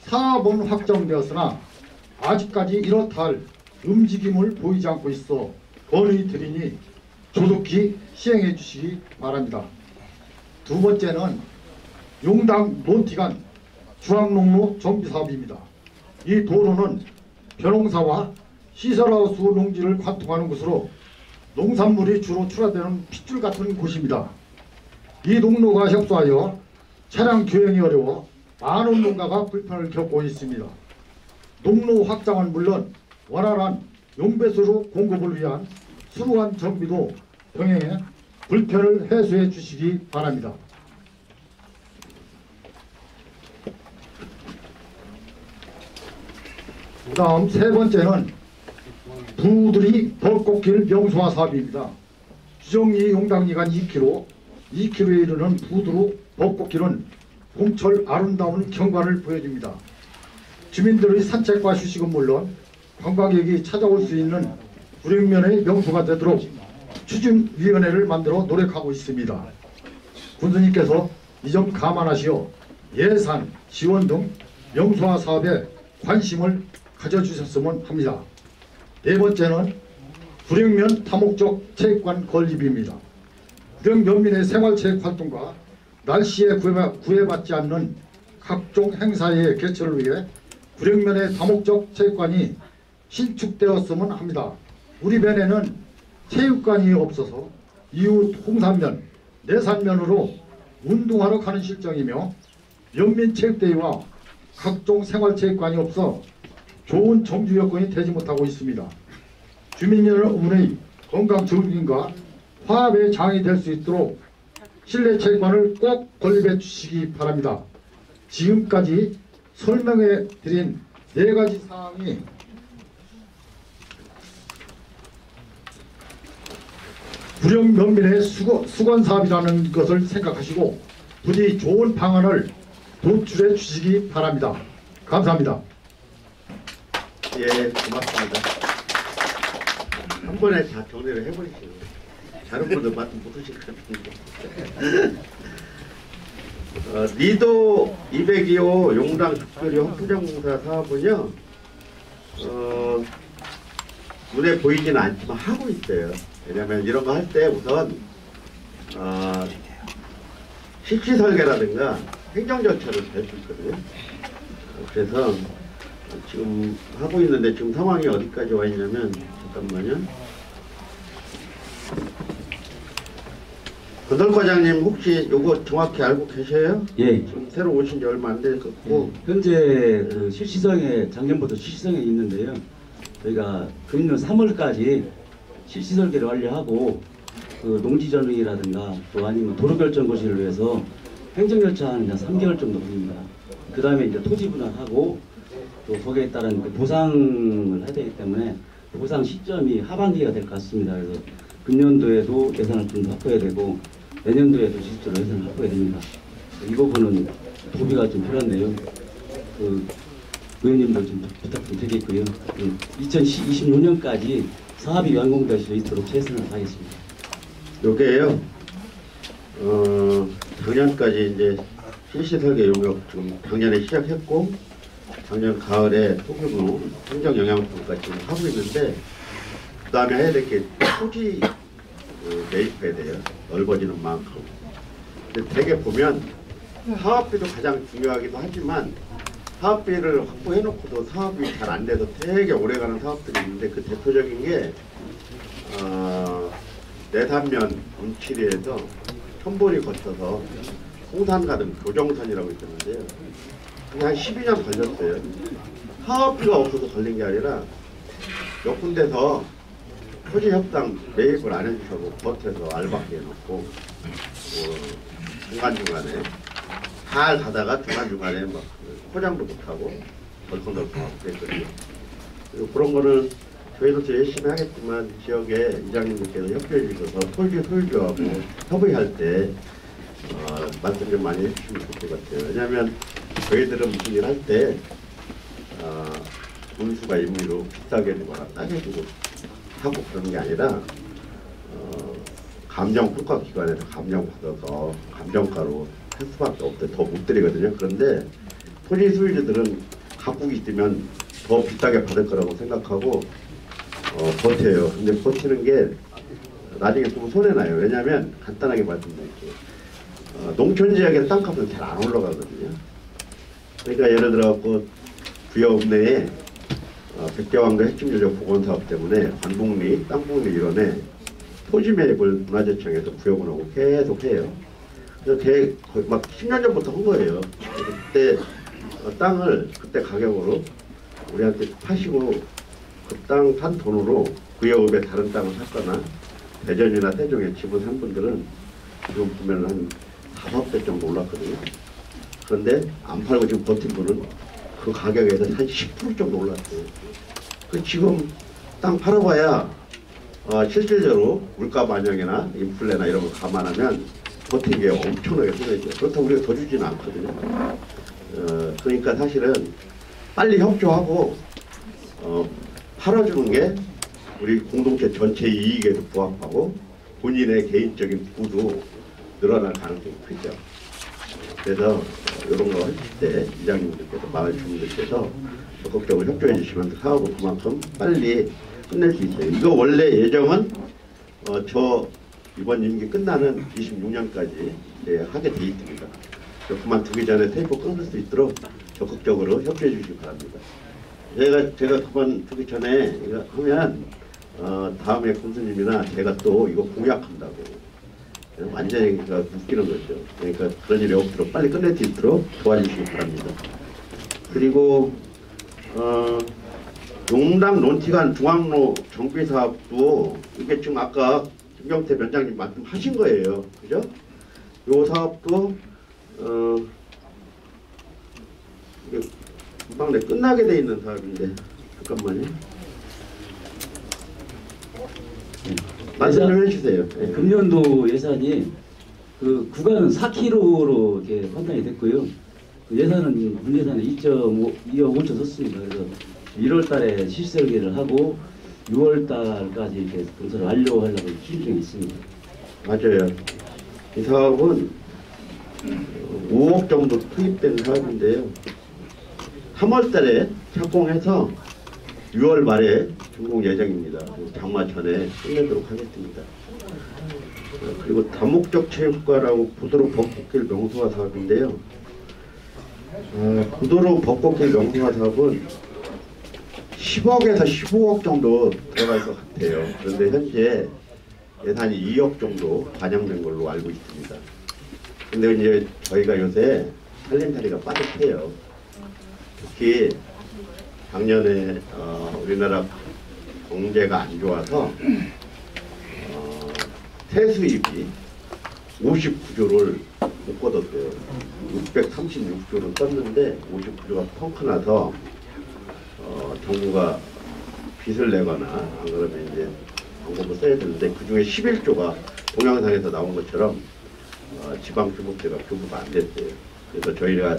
사업은 확정되었으나 아직까지 이렇다 할 움직임을 보이지 않고 있어 건의드리니 조속히 시행해 주시기 바랍니다. 두 번째는 용당 논티간 중앙농로 정비사업입니다. 이 도로는 벼농사와 시설하우스 농지를 관통하는 곳으로 농산물이 주로 출하되는 핏줄 같은 곳입니다. 이 농로가 협소하여 차량 교행이 어려워 많은 농가가 불편을 겪고 있습니다. 농로 확장은 물론 원활한 용배수로 공급을 위한 수루한 정비도 병행해 불편을 해소해 주시기 바랍니다. 그 다음 세 번째는 부들이 벚꽃길 명소화 사업입니다. 주정리 용당리간 2km, 2km에 이르는 부두로 벚꽃길은 봄철 아름다운 경관을 보여줍니다. 주민들의 산책과 휴식은 물론 관광객이 찾아올 수 있는 구령면의 명소가 되도록 추진위원회를 만들어 노력하고 있습니다. 군수님께서 이 점 감안하시어 예산, 지원 등 명소화 사업에 관심을 가져주셨으면 합니다. 네 번째는 구령면 다목적 체육관 건립입니다. 구령면민의 생활체육 활동과 날씨에 구애받지 않는 각종 행사의 개최를 위해 구령면의 다목적 체육관이 신축되었으면 합니다. 우리 면에는 체육관이 없어서 이웃 홍산면, 내산면으로 운동하러 가는 실정이며 연민체육대회와 각종 생활체육관이 없어 좋은 정주 여건이 되지 못하고 있습니다. 주민 여러분의 건강 증진과 화합에 장이 될 수 있도록 실내 체육관을 꼭 건립해 주시기 바랍니다. 지금까지 설명해 드린 네 가지 사항이 구령면민의 수건 사업이라는 것을 생각하시고 부디 좋은 방안을 도출해 주시기 바랍니다. 감사합니다. 예, 고맙습니다. 한 번에 다 정리를 해버리시죠. 다른 분들 말씀 못하실 것 같은데. 리도 202호 용당 죽거리 헛부정공사 사업은요, 눈에 보이지는 않지만 하고 있어요. 왜냐면 이런 거 할 때 우선 실시 설계라든가 행정 절차를 밟을 수 있거든요. 그래서 지금 하고 있는데 지금 상황이 어디까지 와 있냐면, 잠깐만요. 건설과장님 혹시 요거 정확히 알고 계셔요? 예. 지금 새로 오신 지 얼마 안 됐고. 현재 그 실시성에 작년부터 실시성에 있는데요. 저희가 금년 3월까지 실시 설계를 완료하고 그 농지전이라든가 또 아니면 도로결정고시를 위해서 행정절차는 한 3개월 정도 걸립니다. 그 다음에 이제 토지 분할하고 또 거기에 따른 그 보상을 해야 되기 때문에 보상 시점이 하반기가 될 것 같습니다. 그래서 금년도에도 예산을 좀 더 확보해야 되고 내년도에도 실제로 예산을 확보해야 됩니다. 이 부분은 도비가 좀 필요한데요. 그 의원님들 좀 부탁 좀 드리겠고요. 2026년까지 사업이 완공될 수 있도록 최선을 다하겠습니다. 요게요. 작년까지 이제 실시 설계 용역 지금 작년에 시작했고 작년 가을에 소규모 행정 영향평가 지금 하고 있는데 그 다음에 해야 될 게 토지 매입해야 돼요. 넓어지는 만큼. 근데 되게 보면 사업비도 가장 중요하기도 하지만 사업비를 확보해놓고도 사업이 잘 안 돼서 되게 오래가는 사업들이 있는데 그 대표적인 게 내산면 운치리에서 천본이 거쳐서 홍산 가든 교정산이라고 있었는데요. 그게 한 12년 걸렸어요. 사업비가 없어서 걸린 게 아니라 몇 군데서 토지 협상 매입을 안 해주셔고 겉에서 알바끼 해놓고 중간중간에 잘 가다가 중간중간에 막 포장도 못하고 덜컹덜컹하고 그랬거든요. 그리고 그런 거는 저희도 더 열심히 하겠지만 지역에 이장님들께서 협조해 주셔서 토지 소유주하고 협의할 때 말씀 좀 많이 해주시면 좋을 것 같아요. 왜냐하면 저희들은 무슨 일 할 때 운수가 임의로 비싸게 주거나 싸게 주고 하고 그런 게 아니라 감정 평가기관에서 감정 받아서 감정가로 할 수밖에 없대 더 못 드리거든요. 그런데 토지 소유주들은 갖고 있으면 더 비싸게 받을 거라고 생각하고 버텨요. 근데 버티는 게 나중에 보면 손해나요. 왜냐하면 간단하게 말씀드릴게요. 농촌 지역의 땅값은 잘 안 올라가거든요. 그러니까 예를 들어 구역 내에 백제왕도 핵심유적 복원사업 때문에 관복리, 땅복리 이런에 토지 매입을 문화재청에서 구역을 하고 계속 해요. 그래서 거의 막 10년 전부터 한 거예요. 그때 땅을 그때 가격으로 우리한테 파시고 그 땅 산 돈으로 구역에 다른 땅을 샀거나 대전이나 세종에 집을 산 분들은 지금 보면 한 5배 정도 올랐거든요. 그런데 안 팔고 지금 버틴 분은 그 가격에서 한 10% 정도 올랐어요. 그 지금 땅 팔아봐야 실질적으로 물가 반영이나 인플레나 이런 걸 감안하면 버티기에 엄청나게 손해죠. 그렇다고 우리가 더 주지는 않거든요. 그러니까 사실은 빨리 협조하고 팔아주는 게 우리 공동체 전체 이익에도 부합하고 본인의 개인적인 부도 늘어날 가능성이 크죠. 그래서 이런 거 하실 때 이장님들께서 마을 주민들께서 적극적으로 협조해 주시면 사업을 그만큼 빨리 끝낼 수 있어요. 이거 원래 예정은 저 이번 임기 끝나는 26년까지 하게 돼 있습니다. 그만두기 전에 테이프 끊을 수 있도록 적극적으로 협조해 주시기 바랍니다. 제가 그만두기 전에 이거 하면 다음에 군수님이나 제가 또 이거 공약한다고 완전히 웃기는 거죠. 그러니까 그런 일이 없도록 빨리 끝낼 수 있도록 도와주시기 바랍니다. 그리고 용당 논티간 중앙로 정비 사업도 이게 지금 아까 김경태 위원장님 말씀하신 거예요. 그죠? 요 사업도 이게 금방 끝나게 돼 있는 사업인데 잠깐만요. 말씀 좀 해주세요. 네. 금년도 예산이 그 구간은 4km로 이렇게 판단이 됐고요. 그 예산은 군 예산은 2.5억 5천 썼습니다. 그래서 1월달에 실시 설계를 하고 6월달까지 이렇게 건설을 완료하려고 추진 중에 있습니다. 맞아요. 이 사업은 5억 정도 투입된 사업인데요. 3월달에 착공해서 6월 말에 준공 예정입니다. 장마 전에 끝내도록 하겠습니다. 그리고 다목적 체육관하고 구도로 벚꽃길 명소화 사업인데요. 구도로 벚꽃길 명소화 사업은 10억에서 15억 정도 들어갈 것 같아요. 그런데 현재 예산이 2억 정도 반영된 걸로 알고 있습니다. 근데 이제 저희가 요새 살림살이가 빠듯해요. 특히 작년에 우리나라 경제가 안 좋아서 세수입이 59조를 못 걷었어요. 636조를 떴는데 59조가 펑크나서 정부가 빚을 내거나 안 그러면 이제 방법을 써야 되는데 그 중에 11조가 동영상에서 나온 것처럼 지방교부세가 교부가 안 됐어요. 그래서 저희가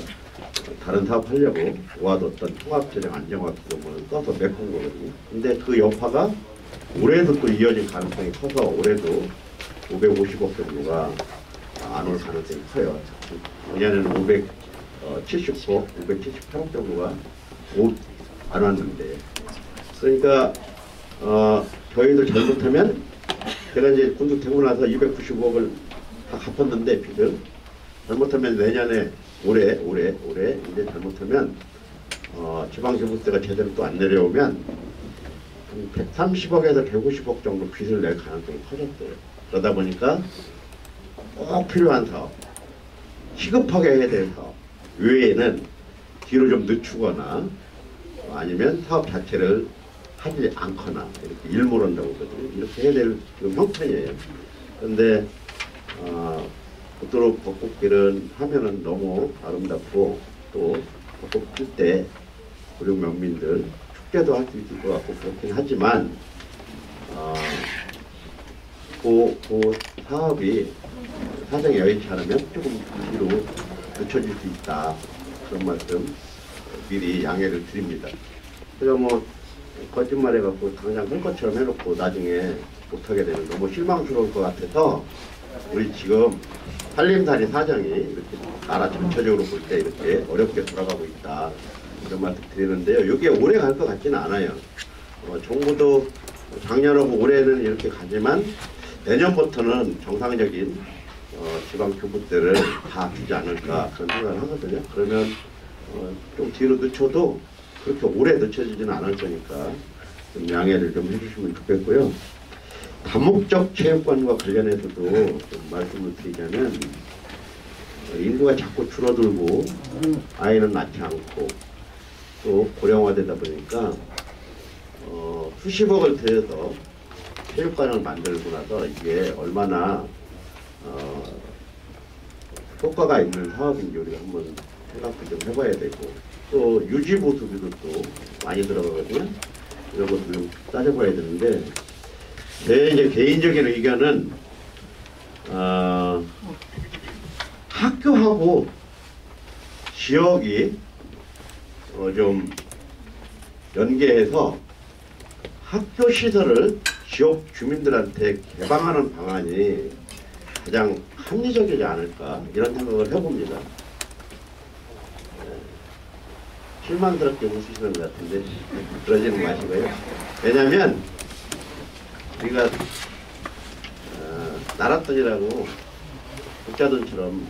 다른 사업 하려고 모아뒀던 통합재정 안정화기금을 써서 메꾼 거거든요. 근데 그 여파가 올해도 또 이어질 가능성이 커서 올해도 550억 정도가 안 올 가능성이 커요. 작년에는 570억, 578억 정도가 안 왔는데, 그러니까 저희도 잘못하면 제가 이제 군수 되고 나서 295억을 다 갚았는데 빚을 잘못하면 내년에 올해 이제 잘못하면 지방교부세가 제대로 또 안 내려오면 130억에서 150억 정도 빚을 낼 가능성이 커졌어요. 그러다 보니까 꼭 필요한 사업, 시급하게 해야 될 사업 외에는 뒤로 좀 늦추거나 아니면 사업 자체를 하지 않거나 이렇게 일몰한다고 하거든요. 이렇게 해야 될 형편이에요. 그런데 고도로 벚꽃길은 하면은 너무 아름답고 또 벚꽃 필 때 우리 면민들 축제도 할 수 있을 것 같고 그렇긴 하지만 그 사업이 사정이 여의치 않으면 조금 뒤로 늦춰질 수 있다. 그런 말씀 미리 양해를 드립니다. 그래서 뭐 거짓말해갖고 당장 할 것처럼 해놓고 나중에 못하게 되면 너무 실망스러울 것 같아서 우리 지금 살림살이 사정이 이렇게 나라 전체적으로 볼 때 이렇게 어렵게 돌아가고 있다. 이런 말씀 드리는데요. 이게 오래 갈 것 같지는 않아요. 정부도 작년하고 올해는 이렇게 가지만 내년부터는 정상적인 지방 교부대를 다 주지 않을까 그런 생각을 하거든요. 그러면 좀 뒤로 늦춰도 그렇게 오래 늦춰지지는 않을 거니까 좀 양해를 좀 해주시면 좋겠고요. 다목적 체육관과 관련해서도 좀 말씀을 드리자면 인구가 자꾸 줄어들고 아이는 낳지 않고 또 고령화되다 보니까 수십억을 들여서 체육관을 만들고 나서 이게 얼마나 효과가 있는 사업인지 우리가 한번 생각을 좀 해봐야 되고 또 유지 보수비도 또 많이 들어가거든요. 이런 것도 좀 따져봐야 되는데 제 이제 개인적인 의견은 학교하고 지역이 좀 연계해서 학교 시설을 지역 주민들한테 개방하는 방안이 가장 합리적이지 않을까 이런 생각을 해봅니다. 실망스럽게 웃으시는 것 같은데 그러지는 마시고요. 왜냐하면 우리가 나랏돈이라고 국자돈처럼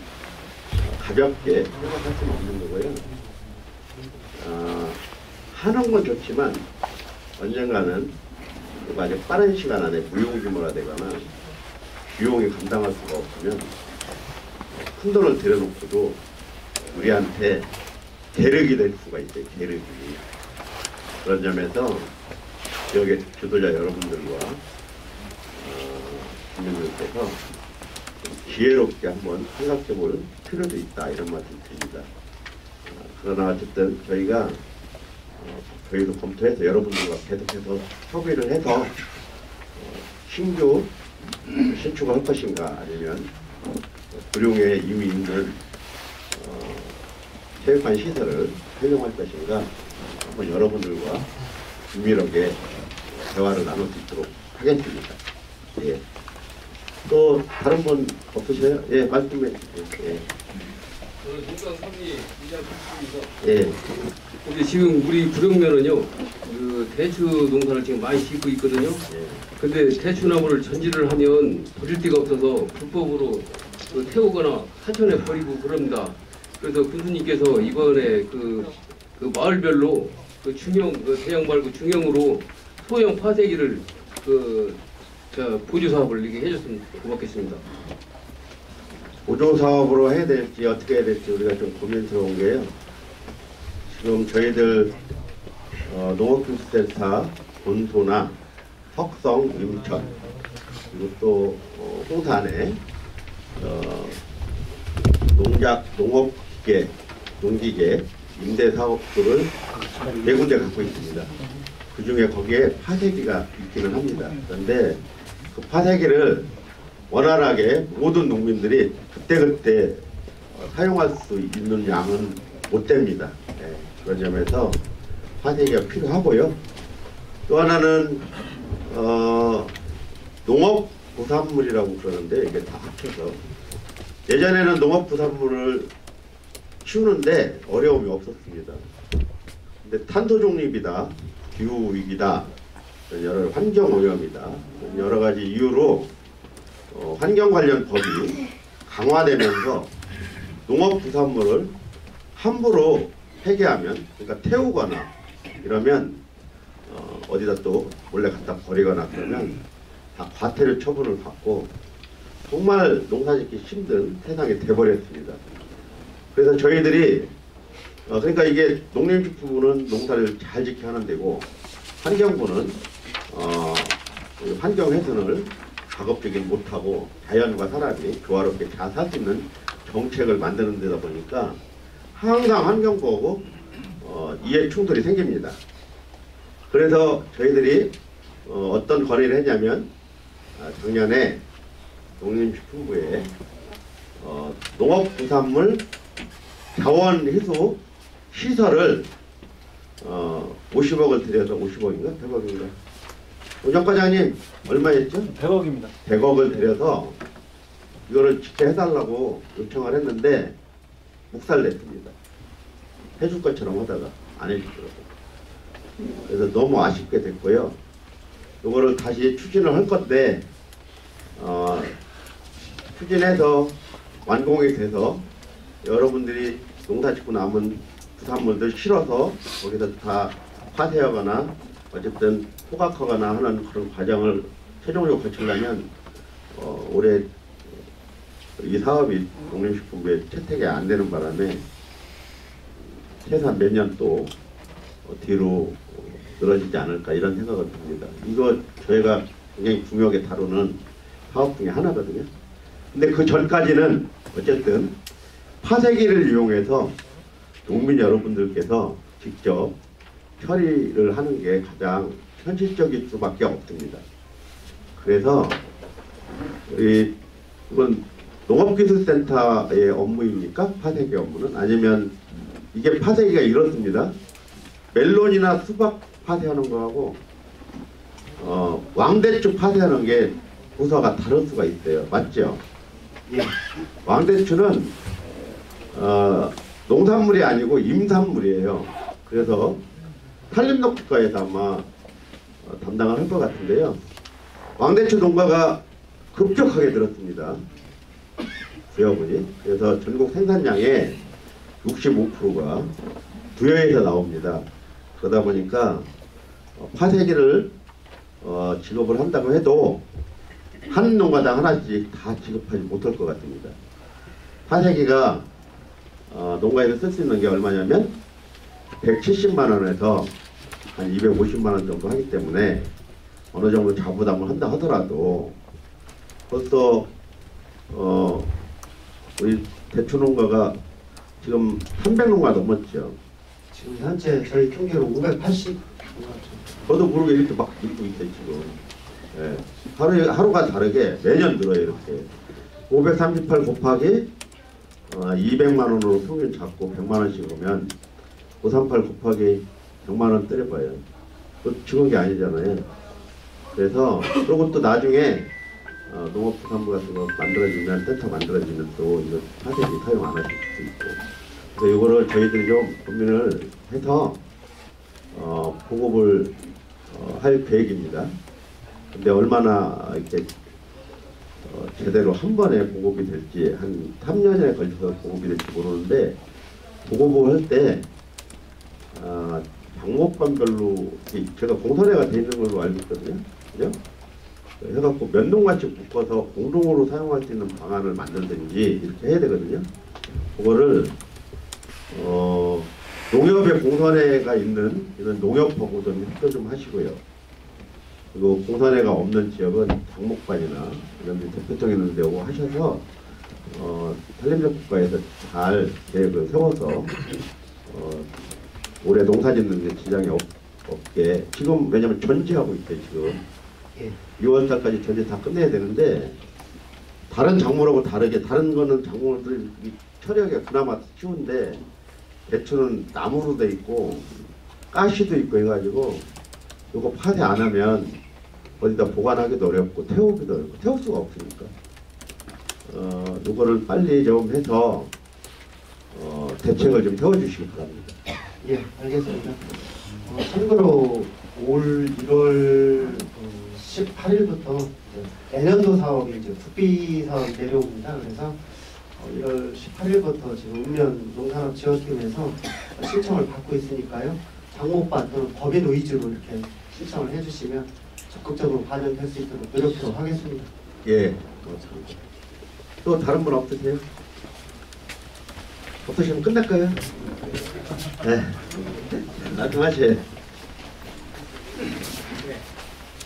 가볍게 생각할 수는 없는 거고요. 하는 건 좋지만 언젠가는 아주 빠른 시간 안에 무용지물화 되거나 비용이 감당할 수가 없으면 큰 돈을 들여놓고도 우리한테 계륵이 될 수가 있어요. 계륵이. 그런 점에서 지역의 주도자 여러분들과 주민들께서 지혜롭게 한번 생각해볼 필요도 있다 이런 말씀 드립니다. 그러나 어쨌든 저희도 검토해서 여러분들과 계속해서 협의를 해서 신규 신축을 할 것인가 아니면 구룡에 이미 있는 체육관 시설을 활용할 것인가 한번 여러분들과 긴밀하게 대화를 나눌 수 있도록 하겠습니다. 예. 또 다른 분 없으세요? 예, 말씀해 주세요. 예. 농장 상리 이장 출신입니다. 예. 근데 지금 우리 구룡면은요, 그 대추 농사를 지금 많이 짓고 있거든요. 예. 근데 대추나무를 전지를 하면 버릴 데가 없어서 불법으로 태우거나 하천에 버리고 그럽니다. 그래서 군수님께서 이번에 그 마을별로 그 중형, 대형 말고 중형으로 소형 파쇄기를 보조 사업을 이렇게 해줬으면 고맙겠습니다. 보조 사업으로 해야 될지 어떻게 해야 될지 우리가 좀 고민스러운 게요. 지금 저희들 농업기술센터 본소나 석성, 임천 그리고 또 홍산에 농업기계, 농기계 임대 사업소를 4군데 갖고 있습니다. 그 중에 거기에 파쇄기가 있기는 합니다. 그런데 그 파쇄기를 원활하게 모든 농민들이 그때그때 사용할 수 있는 양은 못 됩니다. 네, 그런 점에서 파쇄기가 필요하고요. 또 하나는 농업부산물이라고 그러는데 이게 다 합쳐서 예전에는 농업부산물을 키우는데 어려움이 없었습니다. 근데 탄소 중립이다, 기후 위기다, 여러 환경 오염이다, 여러 가지 이유로 환경 관련 법이 강화되면서 농업부산물을 함부로 폐기하면, 그러니까 태우거나 이러면 어디다 또 몰래 갖다 버리거나 그러면 다 과태료 처분을 받고 정말 농사짓기 힘든 세상이 돼버렸습니다. 그래서 저희들이 그러니까 이게 농림축부는 농사를 잘 지켜야 하는 데고 환경부는 환경 훼손을 가급적인 못하고 자연과 사람이 조화롭게 잘 살 수 있는 정책을 만드는 데다 보니까 항상 환경부하고 이해 충돌이 생깁니다. 그래서 저희들이 어떤 건의를 했냐면 작년에 농림축품부에 농업부산물 자원희소 시설을 50억을 들여서 50억인가? 100억인가? 오정 과장님 얼마였죠? 100억입니다. 100억을 들여서 이거를 직접 해달라고 요청을 했는데 묵살냈습니다. 해줄 것처럼 하다가 안 해주더라고요. 그래서 너무 아쉽게 됐고요. 이거를 다시 추진을 할 건데 추진해서 완공이 돼서 여러분들이 농사 짓고 남은 부산물들 실어서 거기서 다 파쇄하거나 어쨌든 포각하거나 하는 그런 과정을 최종적으로 거치려면 올해 이 사업이 농림식품부에 채택이 안 되는 바람에 최소한 몇 년 또 뒤로 늘어지지 않을까 이런 생각을 듭니다. 이거 저희가 굉장히 중요하게 다루는 사업 중에 하나거든요. 근데 그 전까지는 어쨌든 파쇄기를 이용해서 농민 여러분들께서 직접 처리를 하는 게 가장 현실적일 수밖에 없습니다. 그래서 이건 농업기술센터의 업무입니까? 파쇄기 업무는? 아니면 이게 파쇄기가 이렇습니다. 멜론이나 수박 파쇄하는 거하고 왕대추 파쇄하는 게 부서가 다를 수가 있어요. 맞죠? 왕대추는 농산물이 아니고 임산물이에요. 그래서 산림농가에서 아마 담당을 할 것 같은데요. 왕대추 농가가 급격하게 늘었습니다. 부여분이. 그래서 전국 생산량의 65%가 부여에서 나옵니다. 그러다 보니까 파쇄기를 지급을 한다고 해도 한 농가당 하나씩 다 지급하지 못할 것 같습니다. 파쇄기가 농가에서 쓸 수 있는 게 얼마냐면 170만 원에서 한 250만 원 정도 하기 때문에 어느 정도 자부담을 한다 하더라도 벌써 우리 대추농가가 지금 300농가 넘었죠. 지금 현재 저희 통계로 580. 저도 모르게 이렇게 막 읽고 있어요 지금. 예. 하루가 다르게 매년 늘어요 이렇게. 538 곱하기 200만 원으로 평균 잡고 100만 원씩 오면 538 곱하기 100만 원 때려봐요. 또 죽은 게 아니잖아요. 그래서 그리고 또 나중에 농업부산부 같은 거 만들어지면 센터 만들어지면 또 이거 파쇄기 사용 안 하실 수 있고. 그래서 이거를 저희들이 좀 고민을 해서 보급을 할 계획입니다. 근데 얼마나 이렇게 제대로 한 번에 보급이 될지 한 3년에 걸쳐서 보급이 될지 모르는데 보급을 할 때 방목반별로 제가 공선회가 돼 있는 걸로 알고 있거든요. 그죠? 해갖고 몇 농같이 묶어서 공동으로 사용할 수 있는 방안을 만들든지 이렇게 해야 되거든요. 그거를 농협의 공선회가 있는 이런 농협하고 좀 협조 좀 하시고요. 그리고 공선회가 없는 지역은 방목반이나 이런 데 대표성 있는 데 오고 하셔서 산림정국가에서 잘 계획을 세워서 올해 농사 짓는 데 지장이 없게 지금 왜냐면 전지하고 있대요 지금. 6월달까지 전지 다 끝내야 되는데 다른 작물하고 다르게 다른 거는 작물들 처리하기가 그나마 쉬운데 대추는 나무로 돼 있고 가시도 있고 해가지고 이거 파쇄 안 하면 어디다 보관하기도 어렵고 태우기도 어렵고 태울 수가 없으니까 이거를 빨리 좀 해서 대책을 좀 세워주시기 바랍니다. 예, 알겠습니다. 참고로 올 1월 18일부터 내년도 사업이 이제 국비 사업 내려옵니다. 그래서 1월 18일부터 지금 읍면 농산업 지원팀에서 신청을 받고 있으니까요. 장목반 또는 법인 위주로 이렇게 신청을 해주시면 적극적으로 반영될 수 있도록 노력하도록 하겠습니다. 예, 고맙습니다. 또 다른 분 없으세요? 없으시면 끝날까요? 네, 말씀하세요.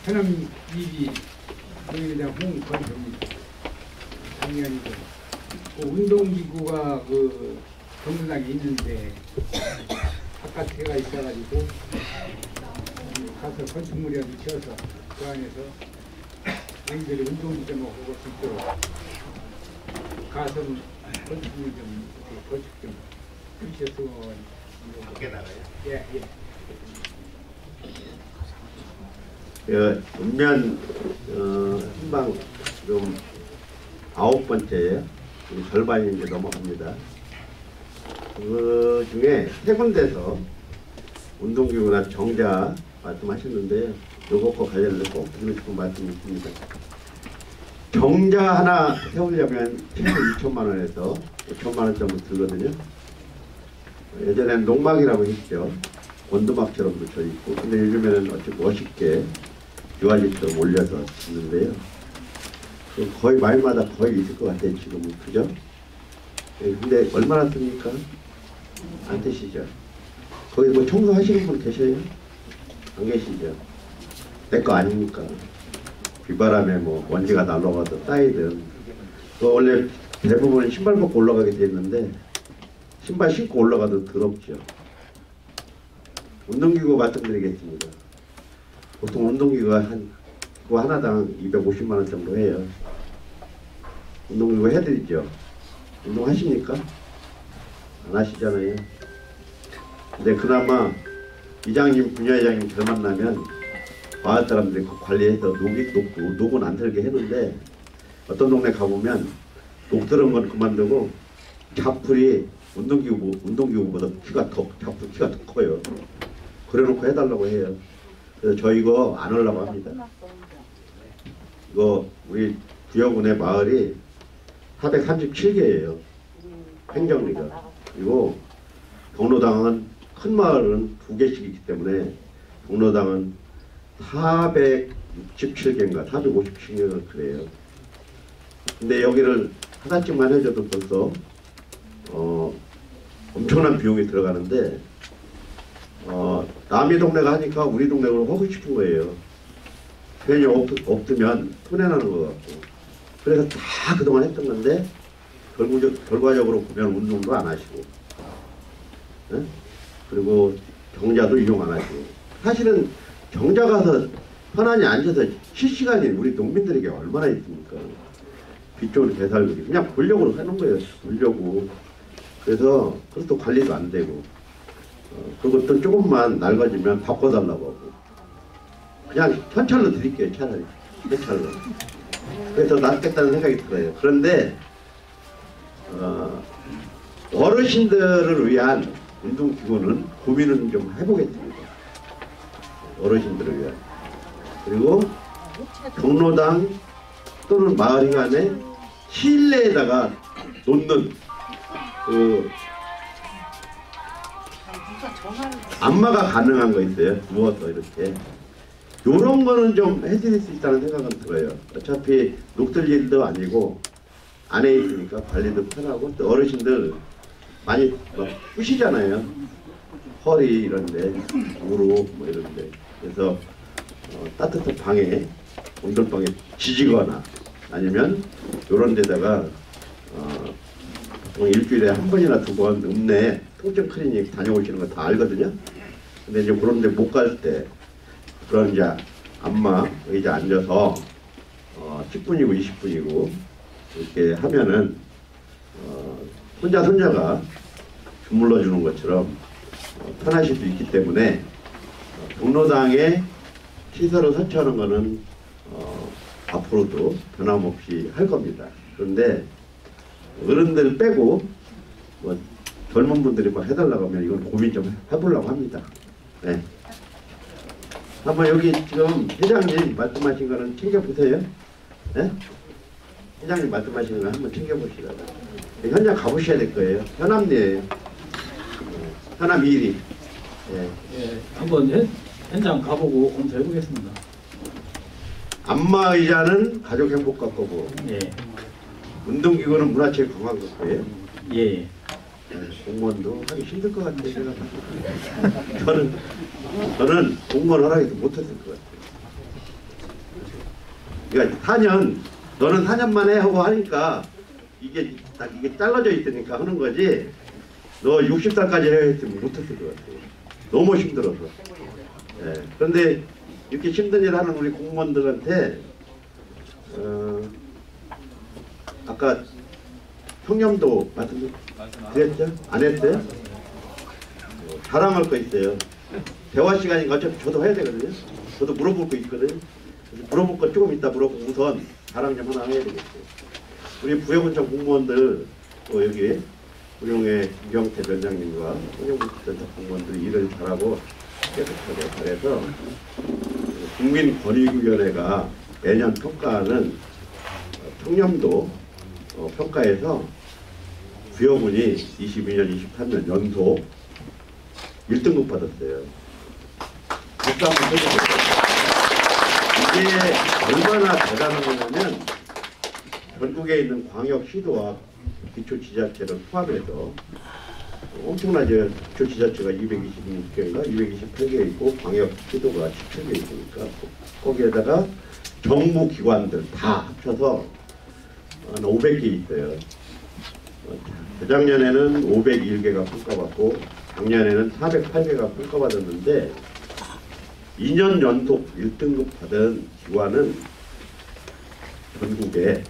저는 이기 국민의당 홍건정입니다. 작년이고 운동기구가 그 경로당에 있는데 바깥에가 있어가지고 가서 건축물이라도 지어서 그 안에서 저희들이 운동도 좀 하고 수 있도록 가서 건축물 좀 건축 좀 해주셔서 밖에 나가요? 예, 예. 읍면 한방 지금 9번째예요. 절반이 이제 넘어갑니다. 그 중에 3군데서 운동기구나 정자 말씀하셨는데 요것과 관련해서 꼭 드리고 싶은 말씀이 있습니다. 정자 하나 세우려면 최소 2천만 원에서 5천만 원 정도 들거든요. 예전에는 농막이라고 했죠. 원두막처럼 붙여 있고, 근데 요즘에는 어찌 멋있게 유화지처럼 올려서 있는데요. 거의 마을마다 거의 있을 것 같아요, 지금은. 그죠? 근데 얼마나 듭니까? 안 되시죠? 거기 뭐 청소하시는 분 계셔요? 안 계시죠? 내 거 아닙니까? 비바람에 뭐 먼지가 날아가도 쌓이든. 원래 대부분 신발 벗고 올라가게 돼 있는데 신발 신고 올라가도 더럽죠. 운동기구 말씀드리겠습니다. 보통 운동기구가 그거 하나당 250만 원 정도 해요. 운동기구 해드리죠. 운동하십니까? 안 하시잖아요. 근데 그나마 이장님, 분야회장님 잘 만나면 마을 사람들이 그 관리해서 녹은 안 들게 했는데 어떤 동네 가보면 녹 들은 건 그만두고 자풀이 운동기구보다 자풀 키가 더 커요. 그래놓고 해달라고 해요. 그래서 저 이거 안 하려고 합니다. 이거 우리 구여군의 마을이 437개예요. 행정리가. 그리고 경로당은 큰 마을은 2개씩 있기 때문에 경로당은 467개인가 457개가 그래요. 근데 여기를 하나쯤만 해줘도 벌써 엄청난 비용이 들어가는데 남의 동네가 하니까 우리 동네로 하고 싶은 거예요. 괜히 없으면 손해나는 것 같고. 그래서 다 그동안 했던 건데 결과적으로 보면 운동도 안 하시고, 네? 그리고 정자도 이용 안 하시고. 사실은 정자 가서 편안히 앉아서 실시간이 우리 농민들에게 얼마나 있습니까? 빗쪽으로 개살들이 그냥 보려고 해놓은 거예요. 보려고. 그래서 그것도 관리도 안 되고, 그것도 조금만 낡아지면 바꿔달라고 하고. 그냥 현찰로 드릴게요. 차라리 현찰로. 그래서 낫겠다는 생각이 들어요. 그런데 어르신들을 위한 운동기구는 고민은 좀 해보겠습니다. 어르신들을 위한. 그리고 경로당 또는 마을회관에 실내에다가 놓는 그 안마가 가능한 거 있어요. 누워서 이렇게. 요런 거는 좀 해드릴 수 있다는 생각은 들어요. 어차피 녹들 일도 아니고 안에 있으니까 관리도 편하고, 또 어르신들 많이 막 푸시잖아요. 허리 이런데, 무릎 뭐 이런데. 그래서 따뜻한 방에, 온돌방에 지지거나 아니면 요런 데다가 일주일에 한 번이나 2번 읍내 통증 클리닉 다녀오시는 거 다 알거든요. 근데 이제 그런 데 못 갈 때 그런 이제 안마 의자 앉아서 10분이고 20분이고 이렇게 하면은 손자가 주물러 주는 것처럼 편하실 수 있기 때문에 경로당에 시설을 설치하는 거는 앞으로도 변함없이 할 겁니다. 그런데 어른들 빼고 뭐 젊은 분들이 막 해달라고 하면 이건 고민 좀 해보려고 합니다. 네. 한번 여기 지금 회장님 말씀하신 거는 챙겨보세요. 네? 회장님 말씀하시는 거 한번 챙겨보시라고. 현장 가보셔야 될 거예요. 현암리에요. 현암 2리. 네. 예, 한번 현장 가보고 검토해보겠습니다. 안마 의자는 가족행복과 거고, 예. 운동기구는 문화체육관광 거예요. 예. 공무원도 하기 힘들 것 같아요. 제가 저는 공무원 하라고 해도 못했을 것 같아요. 그러니까 4년, 너는 4년만 해 하고 하니까 이게 잘라져 있으니까 하는 거지. 너 60살까지 해야 했으면 못했을 것 같아요. 너무 힘들어서. 예. 그런데 이렇게 힘든 일 하는 우리 공무원들한테 아까 청렴도 말씀드렸죠? 안 했어요? 자랑할 거 있어요. 대화 시간이니까 어차피 저도 해야 되거든요. 저도 물어볼 거 있거든요. 그래서 물어볼 거 조금 이따 물어보고 우선 자랑 좀 하나 해야 되겠어요. 우리 부여군청 공무원들 또 여기 우룡의 김경태 위원장님과 홍영국센터 공무원들이 일을 잘하고 깨끗하게. 그래서 국민권익위원회가 매년 평가하는 청렴도 평가에서 부여군이 22년, 23년 연속 1등급 받았어요. 박수 한번 쳐주세요. 이게 얼마나 대단한 거냐면 전국에 있는 광역시도와 기초지자체를 포함해서 엄청나죠. 기초지자체가 226개인가 228개 있고 광역시도가 17개 있으니까 거기에다가 정부기관들 다 합쳐서 한 500개 있어요. 재작년에는 501개가 평가받고 작년에는 408개가 평가받았는데 2년 연속 1등급 받은 기관은 전국에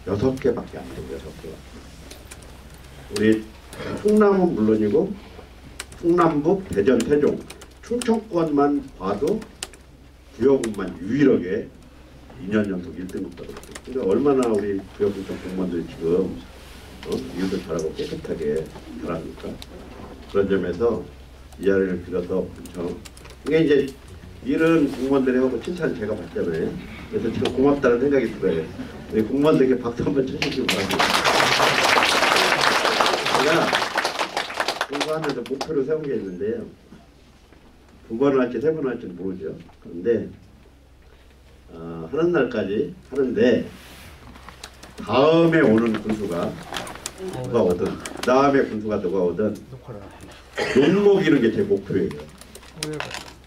6개밖에 안 돼요. 6개가. 우리 충남은 물론이고 충남북, 대전, 세종, 충청권만 봐도 부여군만 유일하게 2년 연속 1등급 받았어요. 그러니까 얼마나 우리 부여군 쪽 공무원들이 지금 일도 잘하고 깨끗하게 잘합니까? 그런 점에서 이 자리를 빌어서 이게 이제 일은 공무원들이 하고 칭찬 제가 받잖아요. 그래서 제가 고맙다는 생각이 들어요. 우리 공무원들에게 박수 한번 쳐주시기 바랍니다. 제가 공부하면서 목표를 세운 게 있는데요. 2번을 할지 3번을 할지는 모르죠. 그런데 하는 날까지 하는데 다음에 오는 군수가 누가 오든 다음에 군수가 누가 오든 욕먹 이는 게 제 목표예요.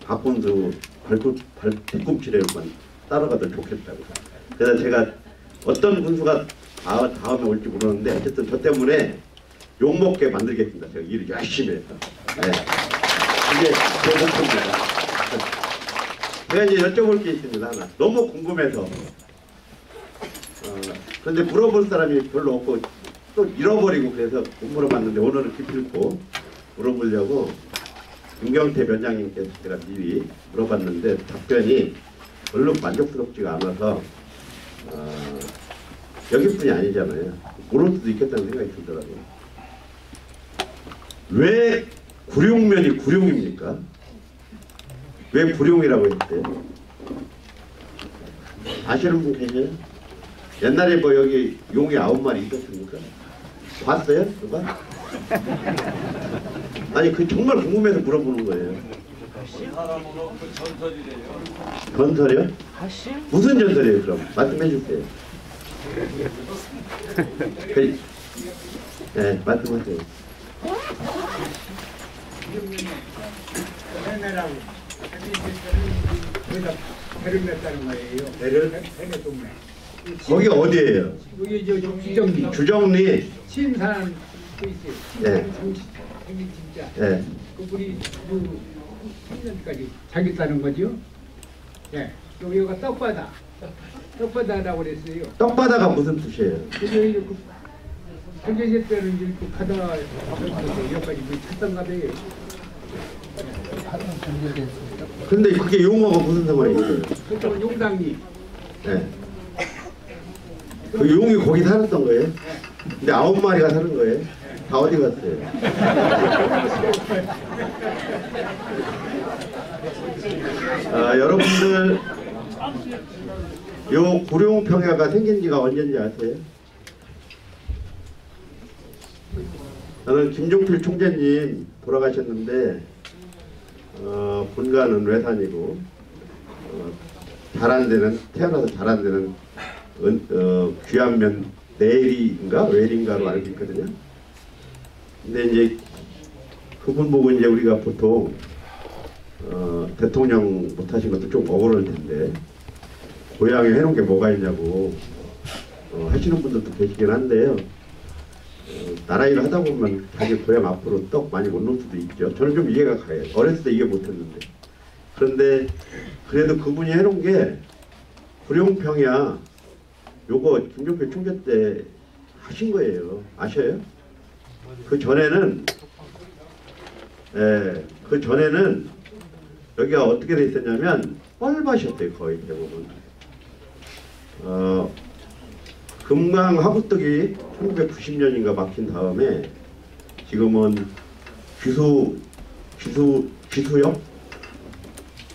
박군수 뒤꿈치래만 따라가도 좋겠다고. 그래서 제가 어떤 군수가 다음에 올지 모르는데 어쨌든 저 때문에 욕먹게 만들겠습니다. 제가 일을 열심히 해서. 네. 이게 제 목표입니다. 제가 이제 여쭤볼 게 있습니다. 하나. 너무 궁금해서. 그런데 물어볼 사람이 별로 없고 또 잃어버리고 그래서 못 물어봤는데 오늘은 기필코 물어보려고 김경태 위원장님께서 제가 미리 물어봤는데 답변이 별로 만족스럽지가 않아서 여기뿐이 아니잖아요. 모를 수도 있겠다는 생각이 들더라고요. 왜 구룡면이 구룡입니까? 왜 구룡이라고 했대요? 아시는 분 계세요? 옛날에 뭐 여기 용이 9마리 있었습니까? 봤어요? 누가? 아니 그 정말 궁금해서 물어보는 거예요. 전설이요? 무슨 전설이에요 그럼? 말씀해 주세요. 네, 말씀하세요. 배를 냈다는 거예요. 배를? 배를 동네. 거기 어디예요? 여기 저 주정리. 주정리. 신산 그 있어요. 네. 생긴 진짜. 네. 그분이 그 3년까지 자겠다는 거죠. 예. 여기가 떡바다. 떡바다라고 그랬어요. 떡바다가 무슨 뜻이에요? 그래서 그 현재 때는 이제 그 바다 여기까지 찾던가 봐요. 근데 그게 용어가 무슨 상관이 있어요? 그쪽은 용당리. 네. 그 용이 거기 살았던 거예요? 근데 9마리가 사는 거예요? 다 어디 갔어요? 여러분들 요 구룡평야가 생긴 지가 언제인지 아세요? 저는 김종필 총재님 돌아가셨는데 본가는 외산이고 잘 안되는 태어나서 잘 안되는 귀한면 내리인가 외리인가로 알고 있거든요. 근데 이제 그분 보고 이제 우리가 보통 대통령 못하신 것도 좀 억울할 텐데 고향에 해놓은 게 뭐가 있냐고 하시는 분들도 계시긴 한데요. 나라 일을 하다 보면 자기 고향 앞으로 떡 많이 못 놓을 수도 있죠. 저는 좀 이해가 가요. 어렸을 때 이해 못했는데. 그런데 그래도 그분이 해놓은 게 구룡평야 요거 김종필 총재 때 하신 거예요. 아셔요? 그 전에는 여기가 어떻게 돼 있었냐면 뻘밭이었대요. 거의 대부분. 금강 하구떡이 1990년인가 막힌 다음에 지금은 기수역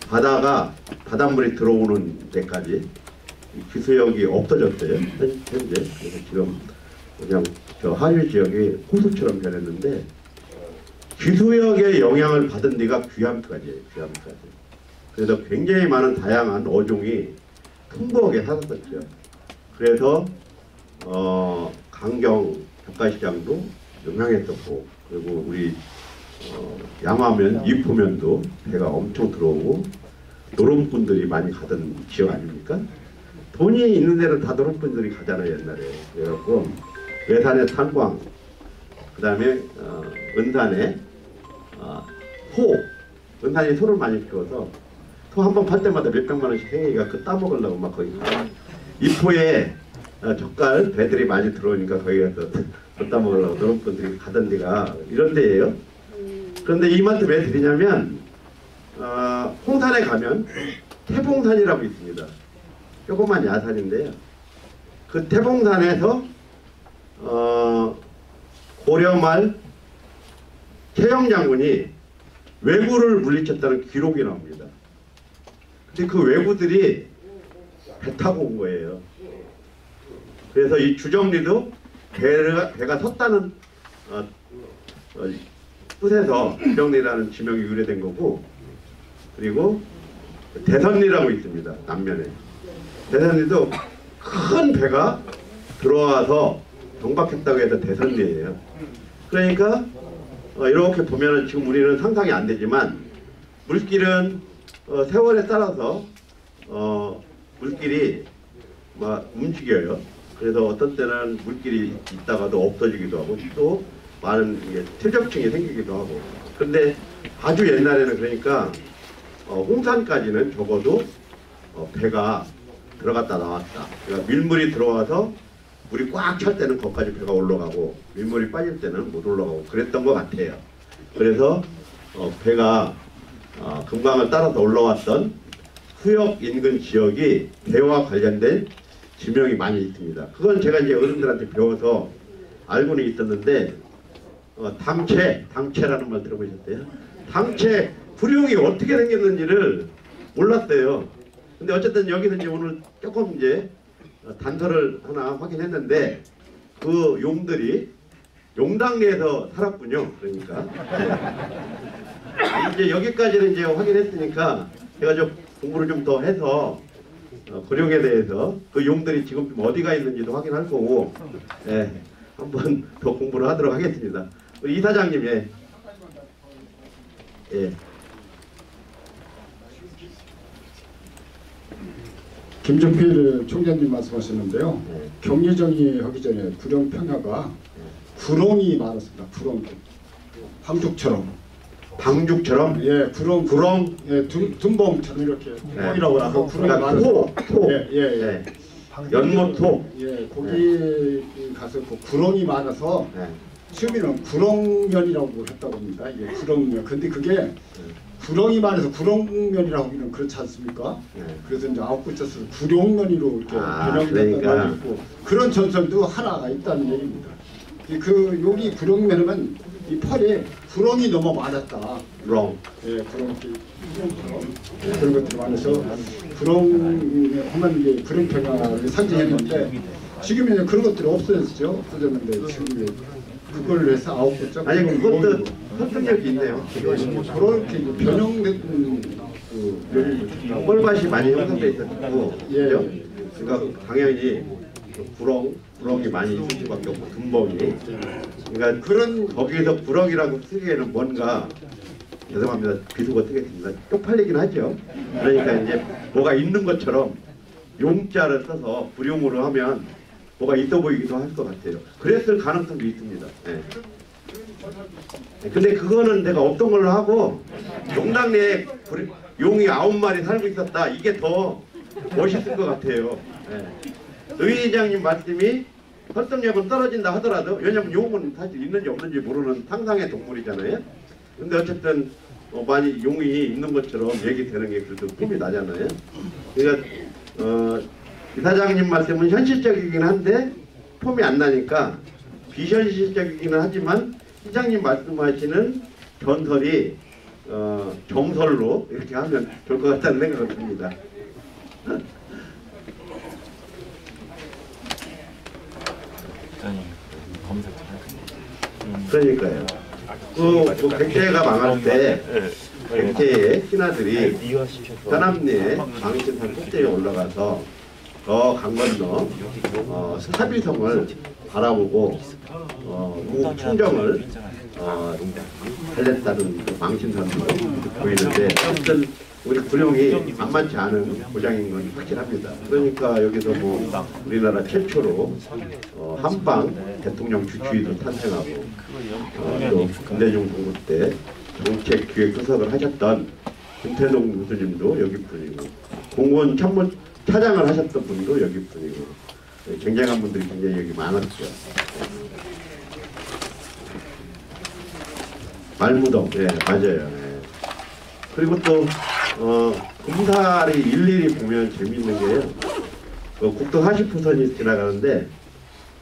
바닷물이 들어오는 데까지 기수역이 없어졌어요. 현재. 그래서 지금 그냥 저 하류 지역이 호수처럼 변했는데 기수역의 영향을 받은 데가 귀암까지예요. 귀암까지. 그래서 굉장히 많은 다양한 어종이 풍부하게 살았었죠. 그래서 강경 젓갈시장도 영향했었고, 그리고 우리 양화면, 이포면도 배가 엄청 들어오고 노름꾼들이 많이 가던 지역 아닙니까? 돈이 있는 데는 다 노름꾼들이 가잖아요, 옛날에. 그래갖고 외산의 탄광, 그 다음에 은산에 소, 은산이 소를 많이 키워서 소 한 번 팔 때마다 몇백만 원씩 생기니까 그 따먹으려고 막 거기 이포에 젓갈 배들이 많이 들어오니까 거기 가서 그 따먹으려고 노름꾼들이 가던 데가 이런 데예요. 그런데 이 말씀 왜 드리냐면 홍산에 가면 태봉산이라고 있습니다. 조그만 야산인데요. 그 태봉산에서 고려말 최영 장군이 왜구를 물리쳤다는 기록이 나옵니다. 근데 그 왜구들이 배 타고 온 거예요. 그래서 이 주정리도 배가 섰다는 뜻에서 주정리라는 지명이 유래된 거고, 그리고 대선리라고 있습니다. 남면에. 대선리도 큰 배가 들어와서 정박했다고 해서 대선리예요. 그러니까 이렇게 보면은 지금 우리는 상상이 안 되지만 물길은 세월에 따라서 물길이 막 움직여요. 그래서 어떤 때는 물길이 있다가도 없어지기도 하고 또 많은 퇴적층이 생기기도 하고. 그런데 아주 옛날에는 그러니까 홍산까지는 적어도 배가 들어갔다 나왔다. 그러니까 밀물이 들어와서 물이 꽉 찰 때는 거기까지 배가 올라가고 밀물이 빠질 때는 못 올라가고 그랬던 것 같아요. 그래서 배가 금강을 따라서 올라왔던 수역 인근 지역이 배와 관련된 지명이 많이 있습니다. 그건 제가 이제 어른들한테 배워서 알고는 있었는데 당체라는 말 들어보셨어요? 당체 구룡이 어떻게 생겼는지를 몰랐어요. 근데 어쨌든 여기서 이제 오늘 조금 이제 단서를 하나 확인했는데 그 용들이 용당리에서 살았군요. 그러니까 이제 여기까지는 이제 확인했으니까 제가 좀 공부를 좀 더 해서 고령에 대해서 그 용들이 지금 좀 어디가 있는지도 확인할 거고, 한번 더 공부를 하도록 하겠습니다. 우리 이사장님, 김종필 총장님 말씀하셨는데요. 경리정이 하기 전에 구룡 평야가 구렁이 많았습니다. 구렁, 방죽처럼. 예, 구렁. 예, 둔봉처럼 이렇게 구렁이라고 하고 구렁이 많아서. 예. 연못토. 예, 거기 가서 그 구렁이 많아서 처음에는 구렁면이라고 했다고 합니다. 예, 구렁면. 근데 그게 구렁이 많아서 구렁면이라고 하기는 그렇지 않습니까? 그래서 이제 아웃붙여서 구룡면이로 이렇게 변형이 됐다고 있고, 그런 전설도 하나가 있다는 얘기입니다. 그 여기 구렁면은 이 펄에 구렁이 너무 많았다. 구렁. 예, 구렁처럼 그런 것들이 많아서 구렁하면 이제 구렁평야를 상징했는데 지금은 그런 것들이 없어졌죠. 없어졌는데 지금 그걸 해서 아웃붙여. 아니 그것도 설득력이 있네요. 그렇게 변형된 그 뻘밭이 많이 형성돼 있었고, 그러니까 당연히 구렁이 많이 있을 수밖에 없고 둔봉이. 그러니까 그런 거기에서 구렁이라고 쓰기에는 뭔가, 죄송합니다, 비속어 쓰겠습니다, 쪽팔리긴 하죠. 그러니까 이제 뭐가 있는 것처럼 용자를 써서 불용으로 하면 뭐가 있어 보이기도 할 것 같아요. 그랬을 가능성도 있습니다. 근데 그거는 내가 없던 걸로 하고 용당내에 용이 9마리 살고 있었다, 이게 더 멋있을 것 같아요. 의장님 말씀이 설득력은 떨어진다 하더라도, 왜냐면 용은 사실 있는지 없는지 모르는 상상의 동물이잖아요. 근데 어쨌든 많이 용이 있는 것처럼 얘기되는 게 그래도 폼이 나잖아요. 그러니까 이사장님 말씀은 현실적이긴 한데 폼이 안 나니까 비현실적이기는 하지만 시장님 말씀하시는 전설이 정설로 이렇게 하면 좋을 것 같다는 생각이 듭니다. 그러니까요. 그 백제가 망할 때 백제의 신하들이 현암리에 망신산 꼭대기에 올라가서 저 강 건너 스타비성을 바라보고 충정을 달랬다는 그 망신산도 보이는데 어쨌든 우리 구룡이 만만치 않은 고장인 건 확실합니다. 그러니까 여기서 뭐 우리나라 최초로 한방 대통령 주치의도 탄생하고 또 김대중 정부 때 정책기획수석을 하셨던 김태동 교수님도 여기 분이고 공무원 참모 차장을 하셨던 분도 여기 분이고 굉장한 분들이 굉장히 여기 많았죠. 말무덤, 네, 맞아요. 네. 그리고 또 금사리 일일이 보면 재밌는 게요. 국도 40호선이 지나가는데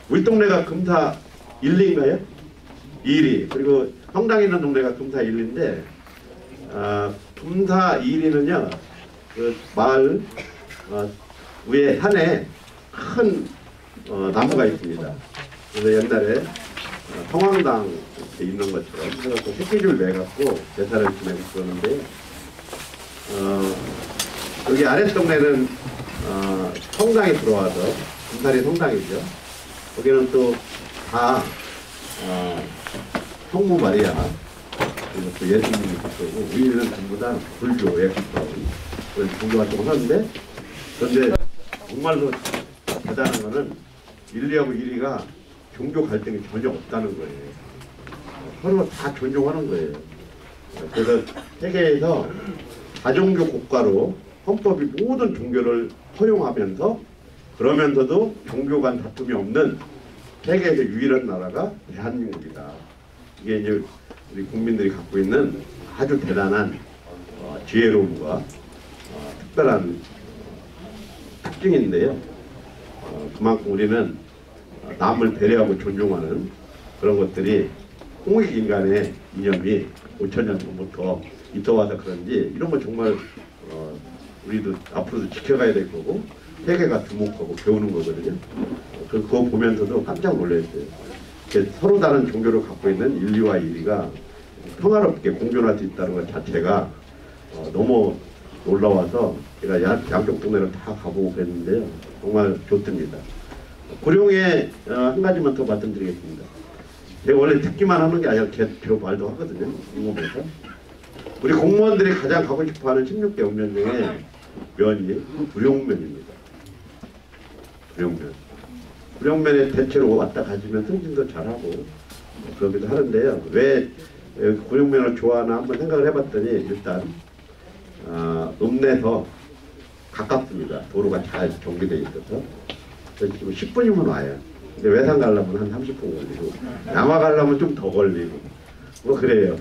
우리 동네가 금사 1리인가요? 2리. 그리고 성당 있는 동네가 금사 1리인데 금사 2리는요. 그 마을 위에 산에 큰 나무가 있습니다. 그래서 옛날에 성황당 있는 것처럼 그래서 새끼줄 매갖고 제사를 지내고 그러는데 여기 아랫동네는 성당이 들어와서 금사리 성당이죠. 거기는 또 다 성모 마리아 그리고 또 예수님이 있고 우리는 전부 다 불교에 가까운 그런 종교 활동을 하는데 그런데 정말로 대단한 거는 1리하고 2리가 종교 갈등이 전혀 없다는 거예요. 서로 다 존중하는 거예요. 그래서 세계에서 다종교 국가로 헌법이 모든 종교를 허용하면서 그러면서도 종교 간 다툼이 없는 세계에서 유일한 나라가 대한민국이다. 이게 이제 우리 국민들이 갖고 있는 아주 대단한 지혜로움과 특별한 특징인데요. 그만큼 우리는 남을 배려하고 존중하는 그런 것들이 홍익인간의 이념이 5,000년 전부터 있어와서 그런지 이런 거 정말 우리도 앞으로도 지켜가야 될 거고 세계가 주목하고 배우는 거거든요. 그거 보면서도 깜짝 놀랐어요. 서로 다른 종교를 갖고 있는 1리와 2리가 평화롭게 공존할 수 있다는 것 자체가 너무 놀라워서 제가 양쪽 동네를 다 가보고 그랬는데요. 정말 좋습니다. 구룡에 한 가지만 더 말씀드리겠습니다. 제가 원래 듣기만 하는 게 아니라 제 말도 하거든요. 궁금해서. 우리 공무원들이 가장 가고 싶어하는 16대 읍면 중에 면이 구룡면입니다. 구룡면. 구룡면에 대체로 왔다 가시면 승진도 잘하고 그러기도 하는데요. 왜 구룡면을 좋아하나 한번 생각을 해봤더니 일단 읍내에서 가깝습니다. 도로가 잘 정비되어 있어서. 지금 10분이면 와요. 근데 외산 가려면 한 30분 걸리고 양화 가려면 좀 더 걸리고 뭐 그래요.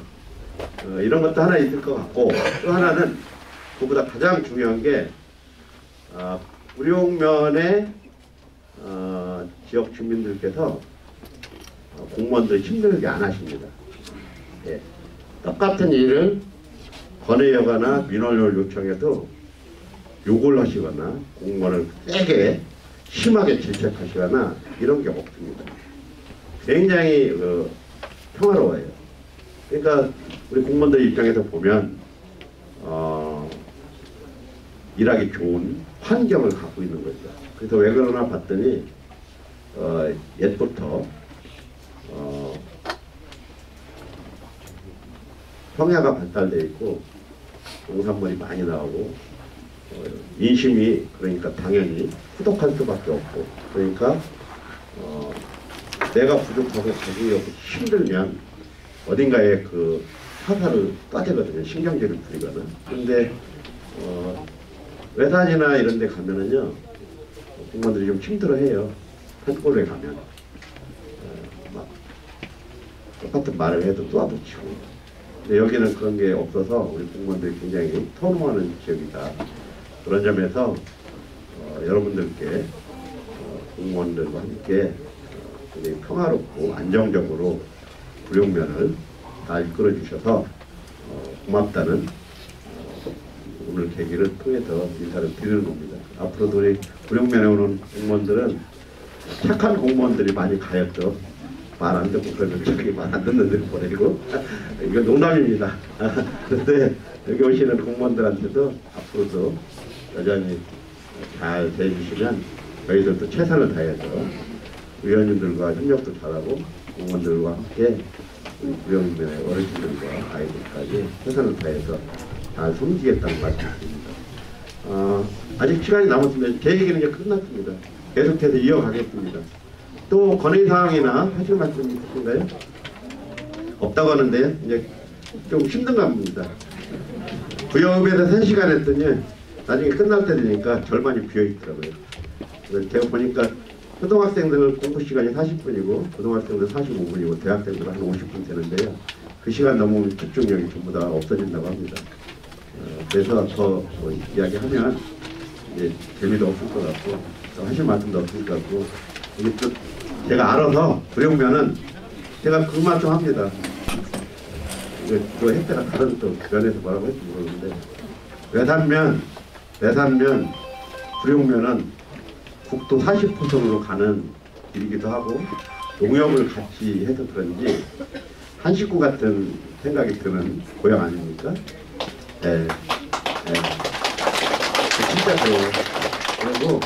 이런 것도 하나 있을 것 같고 또 하나는 그보다 가장 중요한 게 구룡면의 지역 주민들께서 공무원들 힘들게 안 하십니다. 예. 똑같은 일을 건의하거나 민원을 요청해도 욕을 하시거나 공무원을 세게 심하게 질책하시거나 이런 게 없습니다. 굉장히 평화로워요. 그러니까 우리 공무원들 입장에서 보면 일하기 좋은 환경을 갖고 있는 거죠. 그래서 왜 그러나 봤더니 옛부터 평야가 발달되어 있고 농산물이 많이 나오고 인심이 그러니까 당연히 후덕할 수밖에 없고 그러니까 내가 부족하고 가족이 없고 힘들면 어딘가에 그 화살을 쏴대거든요. 신경질을 부리거나. 근데 외산이나 이런 데 가면은요 공무원들이 좀 힘들어해요. 산골에 가면 막 똑같은 말을 해도 쏘아붙이고. 근데 여기는 그런 게 없어서 우리 공무원들이 굉장히 선호하는 지역이다. 그런 점에서 여러분들께 공무원들과 함께 굉장히 평화롭고 안정적으로 구룡면을 다 이끌어 주셔서 고맙다는 오늘 계기를 통해서 인사를 드리는 겁니다. 앞으로도 우리 구령면에 오는 공무원들은 착한 공무원들이 많이 가였죠. 말 안 듣고 그러면 저기 말 안 듣는 데를 보내고 이거 농담입니다. 그런데 여기 오시는 공무원들한테도 앞으로도 여전히 잘 대해주시면 저희들도 최선을 다해서 위원님들과 협력도 잘하고 공무원들과 함께 구령면의 어르신들과 아이들까지 최선을 다해서 잘 섬기겠다는 말씀드립니다. 아직 시간이 남았습니다. 제 얘기는 이제 끝났습니다. 계속해서 이어가겠습니다. 또 건의사항이나 하실 말씀 있으신가요? 없다고 하는데 이제 좀 힘든가 봅니다. 부여읍에서 3시간 했더니 나중에 끝날 때 되니까 절반이 비어있더라고요. 그래서 제가 보니까 초등학생들 공부 시간이 40분이고 고등학생들 45분이고 대학생들 한 50분 되는데요. 그 시간 넘으면 집중력이 전부 다 없어진다고 합니다. 그래서 더 이야기하면 이제 재미도 없을 것 같고 또 하실 말씀도 없을 것 같고 이게 또 제가 알아서 구령면은 제가 그 말씀 합니다. 이거 또 햇대가 다른 또 면에서 뭐라고 할지 모르는데 외산면 구령면은 국도 40호선으로 가는 길이기도 하고 농협을 같이 해서 그런지 한 식구 같은 생각이 드는 고향 아닙니까? 네. 진짜 그래요. 그리고